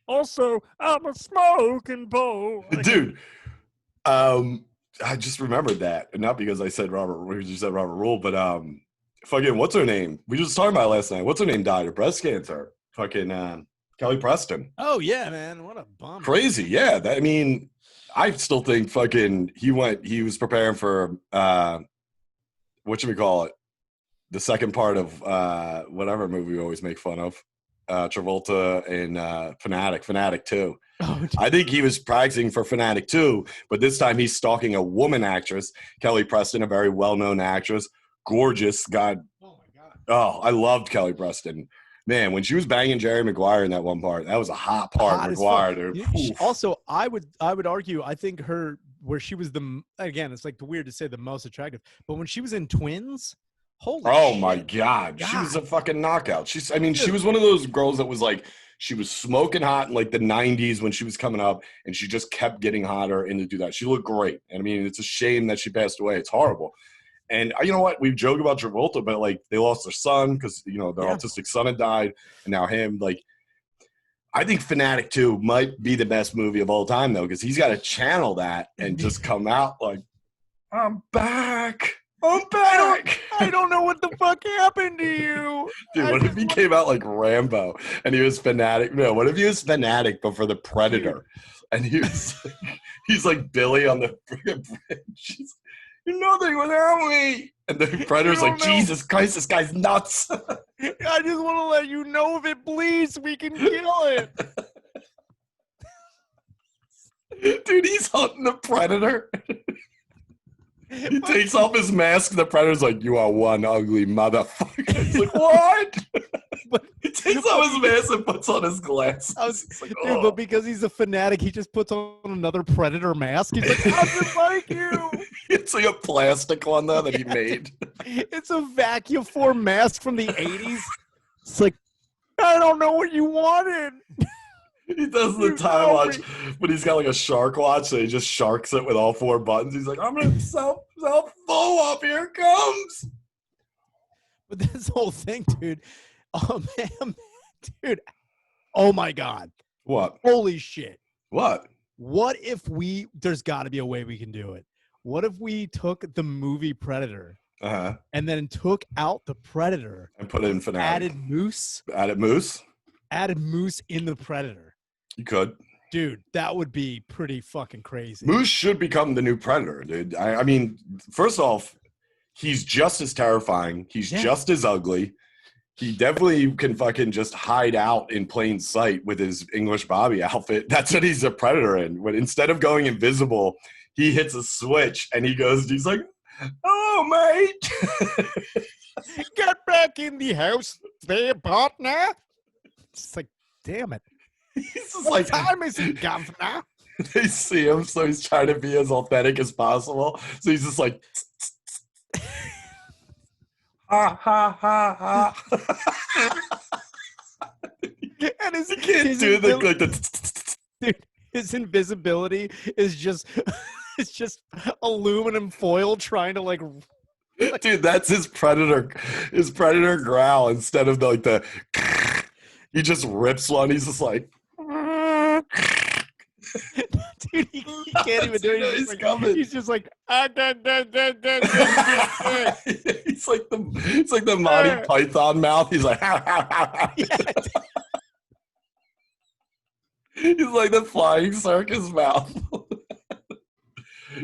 Also, I'm a smoking pole. Dude, I just remembered that. And not because I said you said Robert Rule, but fucking, what's her name? We just talking about it last night. What's her name died of breast cancer? Fucking Kelly Preston. Oh, yeah, man. What a bummer. Crazy, yeah. I still think fucking he was preparing for whatchamacallit, the second part of whatever movie we always make fun of, Travolta and Fanatic 2. Oh, I think he was practicing for Fanatic 2, but this time he's stalking a woman actress, Kelly Preston, a very well-known actress, gorgeous. God, oh my God. oh, I loved Kelly Preston. Man, when she was banging Jerry Maguire in that one part, that was a hot part. Hot as fuck. Maguire, dude. Also, I would argue, I think her where she was again, it's like weird to say the most attractive, but when she was in Twins, holy Oh shit. my God. She was a fucking knockout. I mean, she was one of those girls that was like, she was smoking hot in like the 90s when she was coming up, and she just kept getting hotter and to do that. She looked great. And I mean, it's a shame that she passed away. It's horrible. And you know what? We joke about Travolta, but like they lost their son because, you know, their autistic son had died, and now him. Like, I think Fanatic 2 might be the best movie of all time, though, because he's got to channel that and just come out like, I'm back. I'm back. I don't know what the fuck happened to you. Dude, what if he came out like Rambo and he was Fanatic? No, what if he was Fanatic but for the Predator? Dude. And he's like Billy on the bridge. You're nothing without me. And the Predator's like, Jesus Christ, this guy's nuts. I just want to let you know if it bleeds, we can kill it. Dude, he's hunting the Predator. He takes off his mask. The Predator's like, you are one ugly motherfucker. It's like, what? But he takes off his mask and puts on his glasses. Like, dude, but because he's a fanatic, he just puts on another Predator mask. He's like, I just like you. It's like a plastic one, though, that he made. It's a vacuum form mask from the 80s. It's like, I don't know what you wanted. He does the time watch, but he's got like a shark watch, so he just sharks it with all 4 buttons. He's like, I'm going to self blow up. Here it comes. But this whole thing, dude. Oh, man. Dude. Oh, my God. What? Holy shit. What? What if there's got to be a way we can do it. What if we took the movie Predator and then took out the Predator and put it in Fanatic? Added Moose? Added Moose in the Predator. You could. Dude, that would be pretty fucking crazy. Moose should become the new Predator, dude. I mean, first off, he's just as terrifying. He's just as ugly. He definitely can fucking just hide out in plain sight with his English Bobby outfit. That's what he's a Predator in. But instead of going invisible, he hits a switch and he's like, oh, mate. Get back in the house there, partner. It's like, damn it. He's just what like, time is it, governor? They see him, so he's trying to be as authentic as possible. So he's just like, ha, ha, ha, ha. And he can't do dude, his invisibility is just it's just aluminum foil trying to like dude, that's his predator growl instead of the he just rips one. He's just like dude, he can't even do it. He's just like it's like the Monty Python mouth. He's like he's like the flying circus mouth.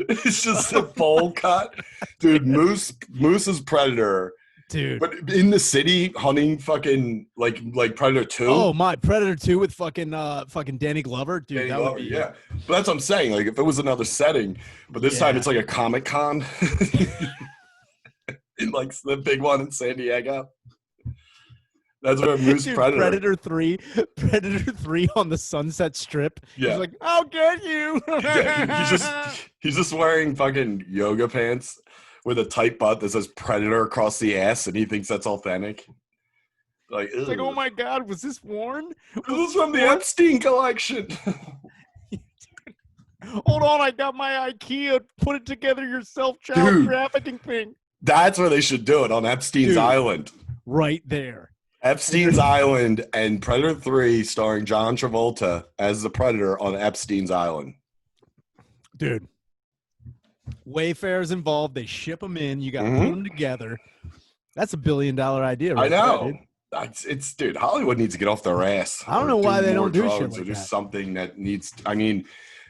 It's just a bowl cut. Dude, Moose is Predator. Dude. But in the city hunting fucking like Predator 2. Oh my, Predator 2 with fucking Danny Glover. Dude, Danny that Glover, would be yeah. But that's what I'm saying. Like if it was another setting, but this time it's like a Comic-Con. In like the big one in San Diego. That's where Moose dude, Predator 3 on the Sunset Strip. Yeah. He's like, I'll get you. Yeah, he's just wearing fucking yoga pants with a tight butt that says Predator across the ass, and he thinks that's authentic. Like, it's like, oh my God, was this worn? This is from the Epstein collection. Hold on, I got my IKEA put it together yourself child trafficking thing. That's where they should do it, on Epstein's Island. Right there. Epstein's Island and Predator 3 starring John Travolta as the Predator on Epstein's Island. Dude. Wayfarer's involved. They ship them in. You got to put them together. That's $1 billion idea, right? I know. There, dude, Hollywood needs to get off their ass. I don't know why they don't do shit like that. Something that needs, I mean,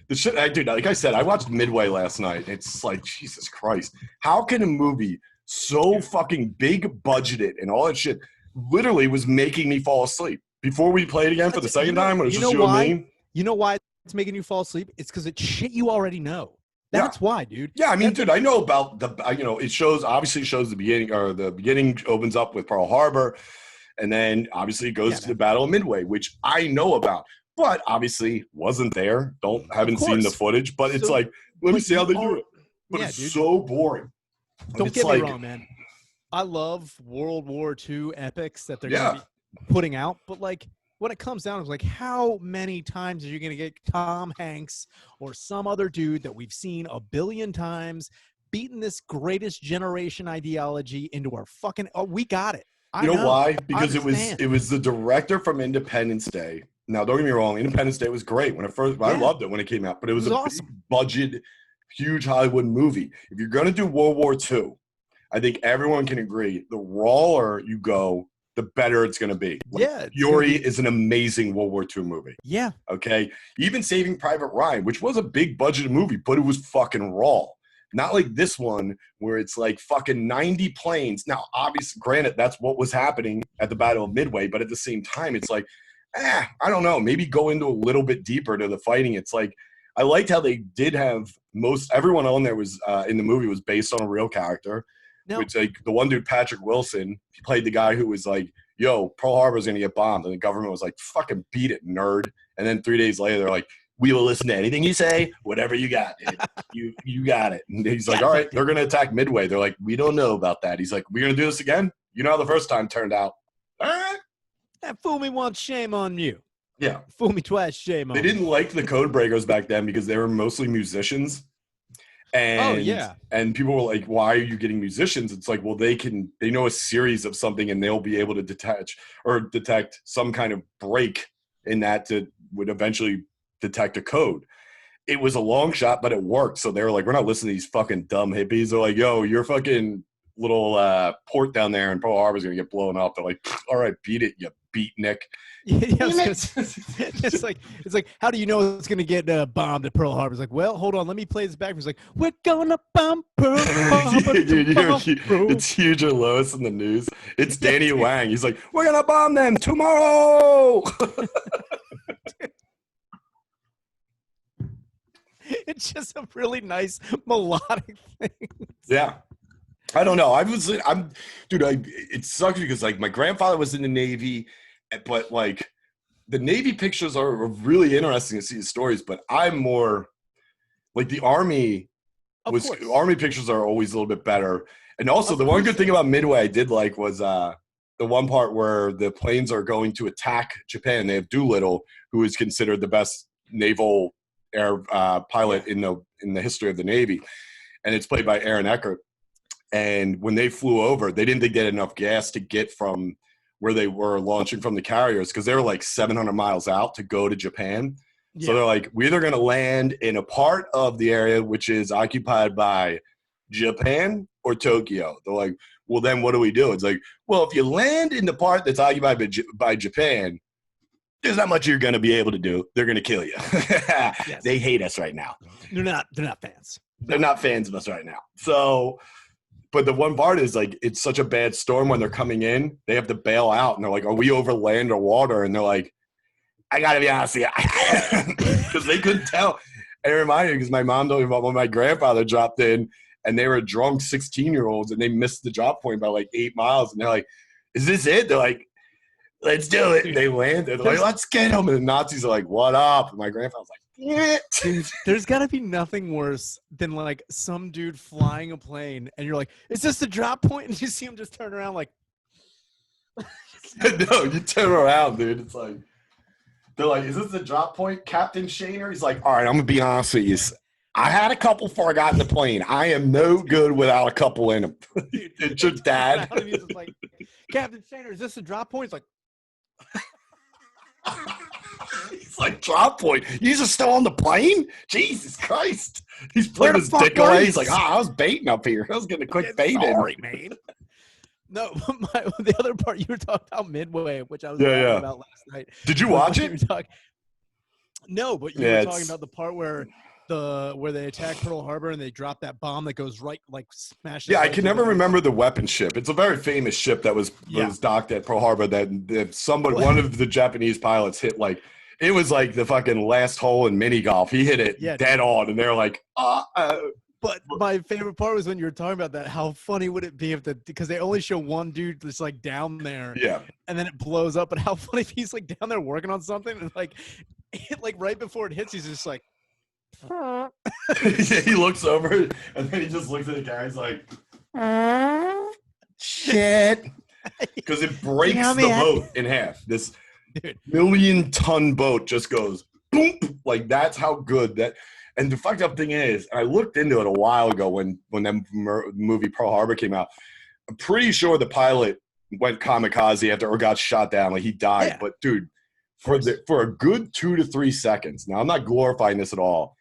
the shit, dude, like I said, I watched Midway last night. It's like, Jesus Christ. How can a movie so fucking big budgeted and all that shit literally was making me fall asleep before we played again for the second time when it was just you and me? You know why making you fall asleep, it's because it's shit you already know. That's why, dude. Yeah, I mean, dude, I know about it obviously shows the beginning, or the beginning opens up with Pearl Harbor, and then obviously it goes to the Battle of Midway, which I know about, but obviously wasn't there. Haven't seen the footage, but it's like, let me see how they do it. But it's so boring. Don't get me wrong, man. I love World War II epics that they're going to be putting out, but like when it comes down, it's like, how many times are you going to get Tom Hanks or some other dude that we've seen a billion times beating this greatest generation ideology into our fucking? Oh, we got it. You know why? Because it was the director from Independence Day. Now, don't get me wrong, Independence Day was great when it first. I loved it when it came out, but it was awesome. Big budget, huge Hollywood movie. If you're going to do World War II, I think everyone can agree, the rawer you go, the better it's going to be. Like, Fury is an amazing World War II movie. Yeah. Okay. Even Saving Private Ryan, which was a big budget movie, but it was fucking raw. Not like this one where it's like fucking 90 planes. Now, obviously, granted, that's what was happening at the Battle of Midway, but at the same time, it's like, I don't know, maybe go into a little bit deeper to the fighting. It's like, I liked how they did have everyone on there was in the movie was based on a real character. No. Which, like, the one dude, Patrick Wilson, he played the guy who was like, yo, Pearl Harbor's going to get bombed. And the government was like, fucking beat it, nerd. And then 3 days later, they're like, we will listen to anything you say, whatever you got, dude. You got it. And he's like, all right, they're going to attack Midway. They're like, we don't know about that. He's like, we're going to do this again? You know how the first time turned out. All right. That fool me once, shame on you. Yeah. Fool me twice, shame on you. They didn't like the code breakers back then because they were mostly musicians. And and people were like, why are you getting musicians? It's like, well, they know a series of something and they'll be able to detect some kind of break in that would eventually detect a code. It was a long shot, but it worked. So they were like, we're not listening to these fucking dumb hippies. They're like, yo, your fucking little port down there in Pearl Harbor is going to get blown up. They're like, all right, beat it, you beatnik. It's like, how do you know it's going to get bombed at Pearl Harbor? It's like, well, hold on, let me play this back. It's like, we're going to bomb Pearl Harbor. It's huge or Lois in the news. It's Danny Wang. He's like, we're going to bomb them tomorrow. It's just a really nice melodic thing. Yeah. I don't know. It sucks because like my grandfather was in the Navy, but like the Navy pictures are really interesting to see the stories, but I'm more like the Army Army pictures are always a little bit better. And also the one good thing about Midway I did like was the one part where the planes are going to attack Japan. They have Doolittle, who is considered the best naval air pilot in the history of the Navy. And it's played by Aaron Eckhart. And when they flew over, they didn't think they had enough gas to get from where they were launching from the carriers because they were like 700 miles out to go to Japan. Yeah. So they're like, we're either going to land in a part of the area which is occupied by Japan or Tokyo. They're like, well, then what do we do? It's like, well, if you land in the part that's occupied by Japan, there's not much you're going to be able to do. They're going to kill you. Yes. They hate us right now. They're not fans. They're not fans of us right now. So... But the one part is like, it's such a bad storm when they're coming in, they have to bail out. And they're like, are we over land or water? And they're like, I got to be honest with you. Because they couldn't tell. And it reminded me because my mom told me about when my grandfather dropped in and they were drunk 16-year-olds and they missed the drop point by like 8 miles. And they're like, is this it? They're like, let's do it. And they landed. They're like, let's get them. And the Nazis are like, what up? And my grandfather's like, dude, there's got to be nothing worse than like some dude flying a plane and you're like, is this the drop point? And you see him just turn around like. No, you turn around, dude. It's like, they're like, is this the drop point, Captain Shaner? He's like, all right, I'm going to be honest with you. I had a couple before I got in the plane. I am no good without a couple in them. It's your dad. He's just like, Captain Shaner, is this the drop point? He's like. He's like, drop point. You are still on the plane? Jesus Christ. He's putting his dick away. He's like, I was baiting up here. I was getting a quick bait in. Sorry, man. No, the other part you were talking about Midway, which I was talking about last night. Did you watch it? No, but you were talking about the part where they attack Pearl Harbor and they drop that bomb that goes right, like smashes. Yeah, I can never remember the weapon ship. It's a very famous ship that was docked at Pearl Harbor that one of the Japanese pilots hit like. It was like the fucking last hole in mini golf. He hit it dead on, and they're like, But my favorite part was when you were talking about that. How funny would it be if because they only show one dude that's like down there, and then it blows up. But how funny if he's like down there working on something, and like right before it hits, he's just like, yeah, he looks over, and then he just looks at the guy. He's like, shit, because it breaks the boat in half. This million-ton boat just goes boom. Like, that's how good that. And the fucked up thing is, I looked into it a while ago when that movie Pearl Harbor came out. I'm pretty sure the pilot went kamikaze after or got shot down. Like, he died. Yeah. But dude, for a good 2 to 3 seconds. Now, I'm not glorifying this at all.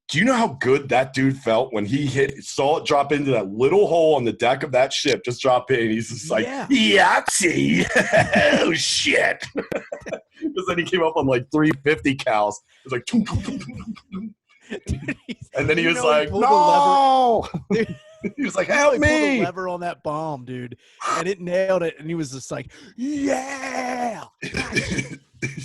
Do you know how good that dude felt when he saw it drop into that little hole on the deck of that ship? Just drop in. He's just like, Yahtzee. Oh shit. Because then he came up on like 350 cals. It was like, tum, tum, tum, tum, tum. Dude, and then he was like, no. He was like, help me. He pulled the lever on that bomb, dude, and it nailed it. And he was just like, yeah.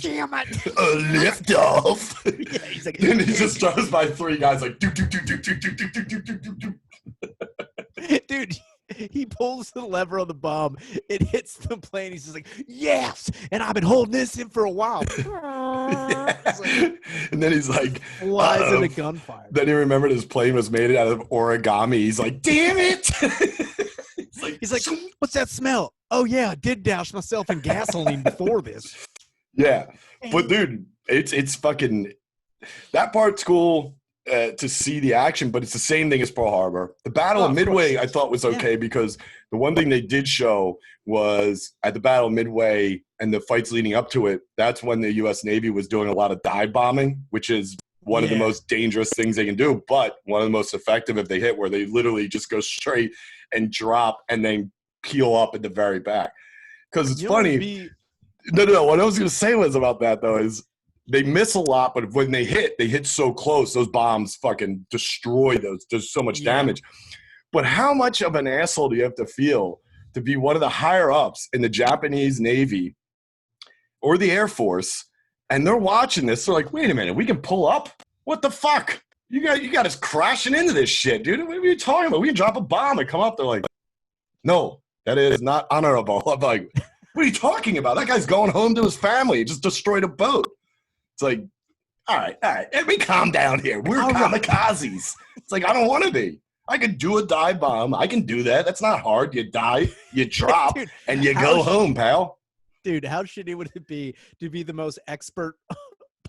Damn it. A lift off. Yeah, he's like, and he just throws by 3 guys like, do, do, do, do, do, do, do, do, do, do, do. Dude, he pulls the lever on the bomb. It hits the plane. He's just like, yes. And I've been holding this in for a while. Yeah. Like, and then he's like, flies into gunfire. Then he remembered his plane was made out of origami. He's like, damn it. He's like, what's that smell? Oh, yeah, I did douse myself in gasoline before this. Yeah. But, dude, it's fucking – that part's cool. To see the action, but it's the same thing as Pearl Harbor. The Battle of Midway I thought was okay because the one thing they did show was at the Battle of Midway and the fights leading up to it, that's when the U.S. Navy was doing a lot of dive bombing, which is one of the most dangerous things they can do, but one of the most effective if they hit, where they literally just go straight and drop and then peel up at the very back. Because it's funny. No. What I was going to say was about that, though, is they miss a lot, but when they hit so close. Those bombs fucking destroy those. There's so much damage. But how much of an asshole do you have to feel to be one of the higher ups in the Japanese Navy or the Air Force, and they're watching this? They're like, wait a minute, we can pull up? What the fuck? You got us crashing into this shit, dude. What are you talking about? We can drop a bomb and come up. They're like, no, that is not honorable. I'm like, what are you talking about? That guy's going home to his family. He just destroyed a boat. It's like, all right. Everybody calm down here. We're kamikazes. It's like, I don't want to be. I can do a dive bomb. I can do that. That's not hard. You dive, you drop, dude, and you go home, pal. Dude, how shitty would it be to be the most expert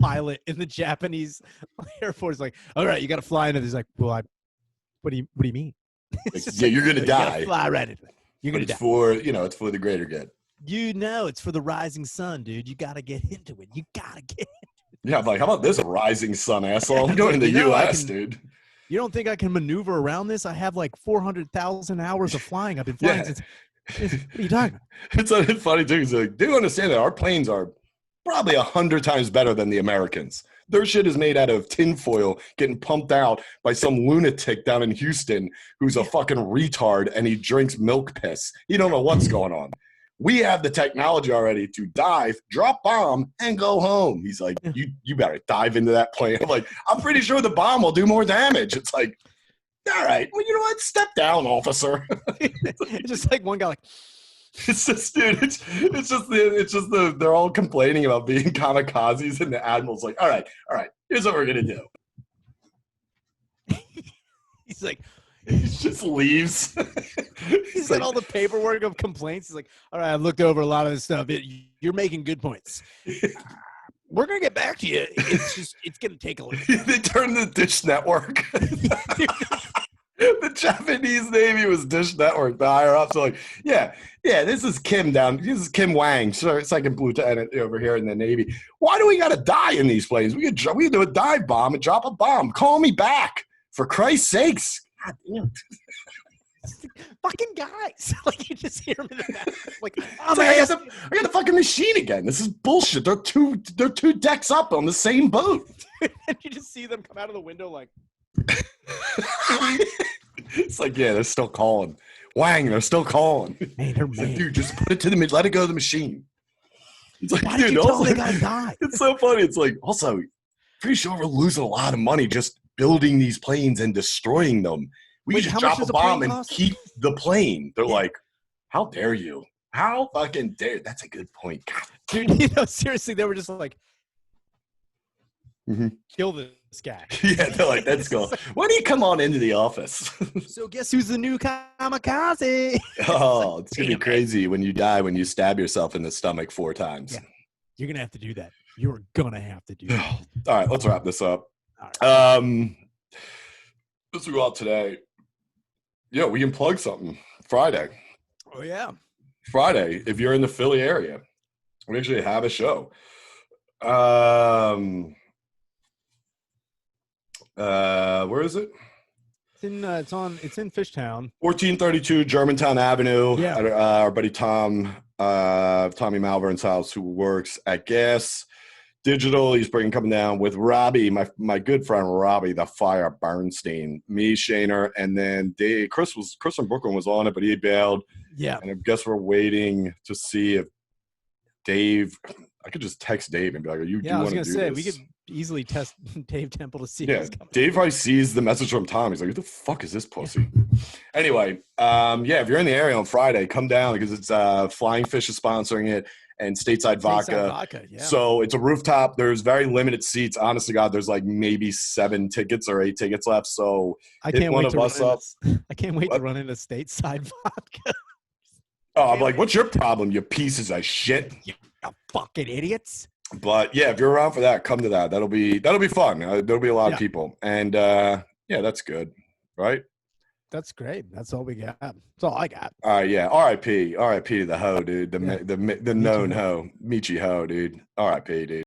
pilot in the Japanese Air Force? Like, all right, you got to fly into this. He's like, well, what do you mean? Like, yeah, you're going to die. You fly right into it. You're going to die. It's for the greater good. It's for the rising sun, dude. You got to get into it. You got to get into it. Yeah, I'm like, how about this rising sun, asshole? I'm going to the U.S., dude. You don't think I can maneuver around this? I have like 400,000 hours of flying. I've been flying since. What are you talking about? It's funny, too. It's like, do understand that our planes are probably 100 times better than the Americans. Their shit is made out of tinfoil getting pumped out by some lunatic down in Houston who's a fucking retard and he drinks milk piss. You don't know what's going on. We have the technology already to dive, drop bomb, and go home. He's like, you better dive into that plane. I'm like, I'm pretty sure the bomb will do more damage. It's like, all right, well, you know what? Step down, officer. It's just like one guy like, it's just, dude, it's just they're all complaining about being kamikazes, and the admiral's like, all right, here's what we're going to do. He's like, he just leaves. He's got all the paperwork of complaints. He's like, all right, I've looked over a lot of this stuff. You're making good points. We're going to get back to you. It's going to take a little time. They turned the Dish Network. The Japanese Navy was Dish Network, the higher ups. So like, yeah, this is Kim This is Kim Wang, second lieutenant over here in the Navy. Why do we got to die in these planes? We could do a dive bomb and drop a bomb. Call me back. For Christ's sakes. God damn. Fucking guys. Like, you just hear them in the back. Like, oh man, I got the fucking machine again. This is bullshit. They're two decks up on the same boat. And you just see them come out of the window like. It's like, yeah, they're still calling. Wang, they're still calling. Hey, they're mad. Like, dude, just put it to the let it go to the machine. It's like, Why did dude, you tell also, them they gotta die? it's so funny. It's like, also, pretty sure we're losing a lot of money just building these planes and destroying them. We Wait, just how much drop a does a plane bomb and cost? keep the plane. They're Yeah. like, how dare you? How fucking dare? That's a good point. God. Dude, seriously, they were just like, Mhm. kill this guy. Yeah, they're like, that's cool. Why don't you come on into the office? So guess who's the new kamikaze? Oh, it's gonna be Damn it. crazy when you die when you stab yourself in the stomach 4 times. Yeah. You're gonna have to do that. You're gonna have to do that. All right, let's wrap this up. All right. Let's go out today. Yeah, we can plug something. Friday. Oh yeah. Friday, if you're in the Philly area, we actually have a show. Where is it? It's in Fishtown. 1432 Germantown Avenue. Yeah. At, our buddy Tommy Malvern's house, who works at Gas Digital. He's coming down with Robbie, my good friend Robbie, the Fire Bernstein, me, Shaner, and then Dave. Chris from Brooklyn was on it, but he bailed. Yeah. And I guess we're waiting to see if Dave. I could just text Dave and be like, "You Yeah, I was gonna say this? we could easily test Dave Temple to see. Yeah, Dave probably sees the message from Tom. He's like, "Who the fuck is this pussy?" Anyway, yeah, if you're in the area on Friday, come down because it's Flying Fish is sponsoring it and Stateside Vodka. Yeah. So it's a rooftop. There's very limited seats. Honest to God, there's like maybe 7 tickets or 8 tickets left. So I hit can't one wait of to us run up. I can't wait to run into Stateside Vodka. Oh, I'm like, what's your problem, you pieces of shit? You fucking idiots. But yeah, if you're around for that, come to that. That'll be fun. There'll be a lot of people, and yeah, that's good, right? That's great. That's all we got. That's all I got. All right, yeah. R.I.P. to the hoe, dude. The known hoe, Michi hoe, dude. R.I.P. dude.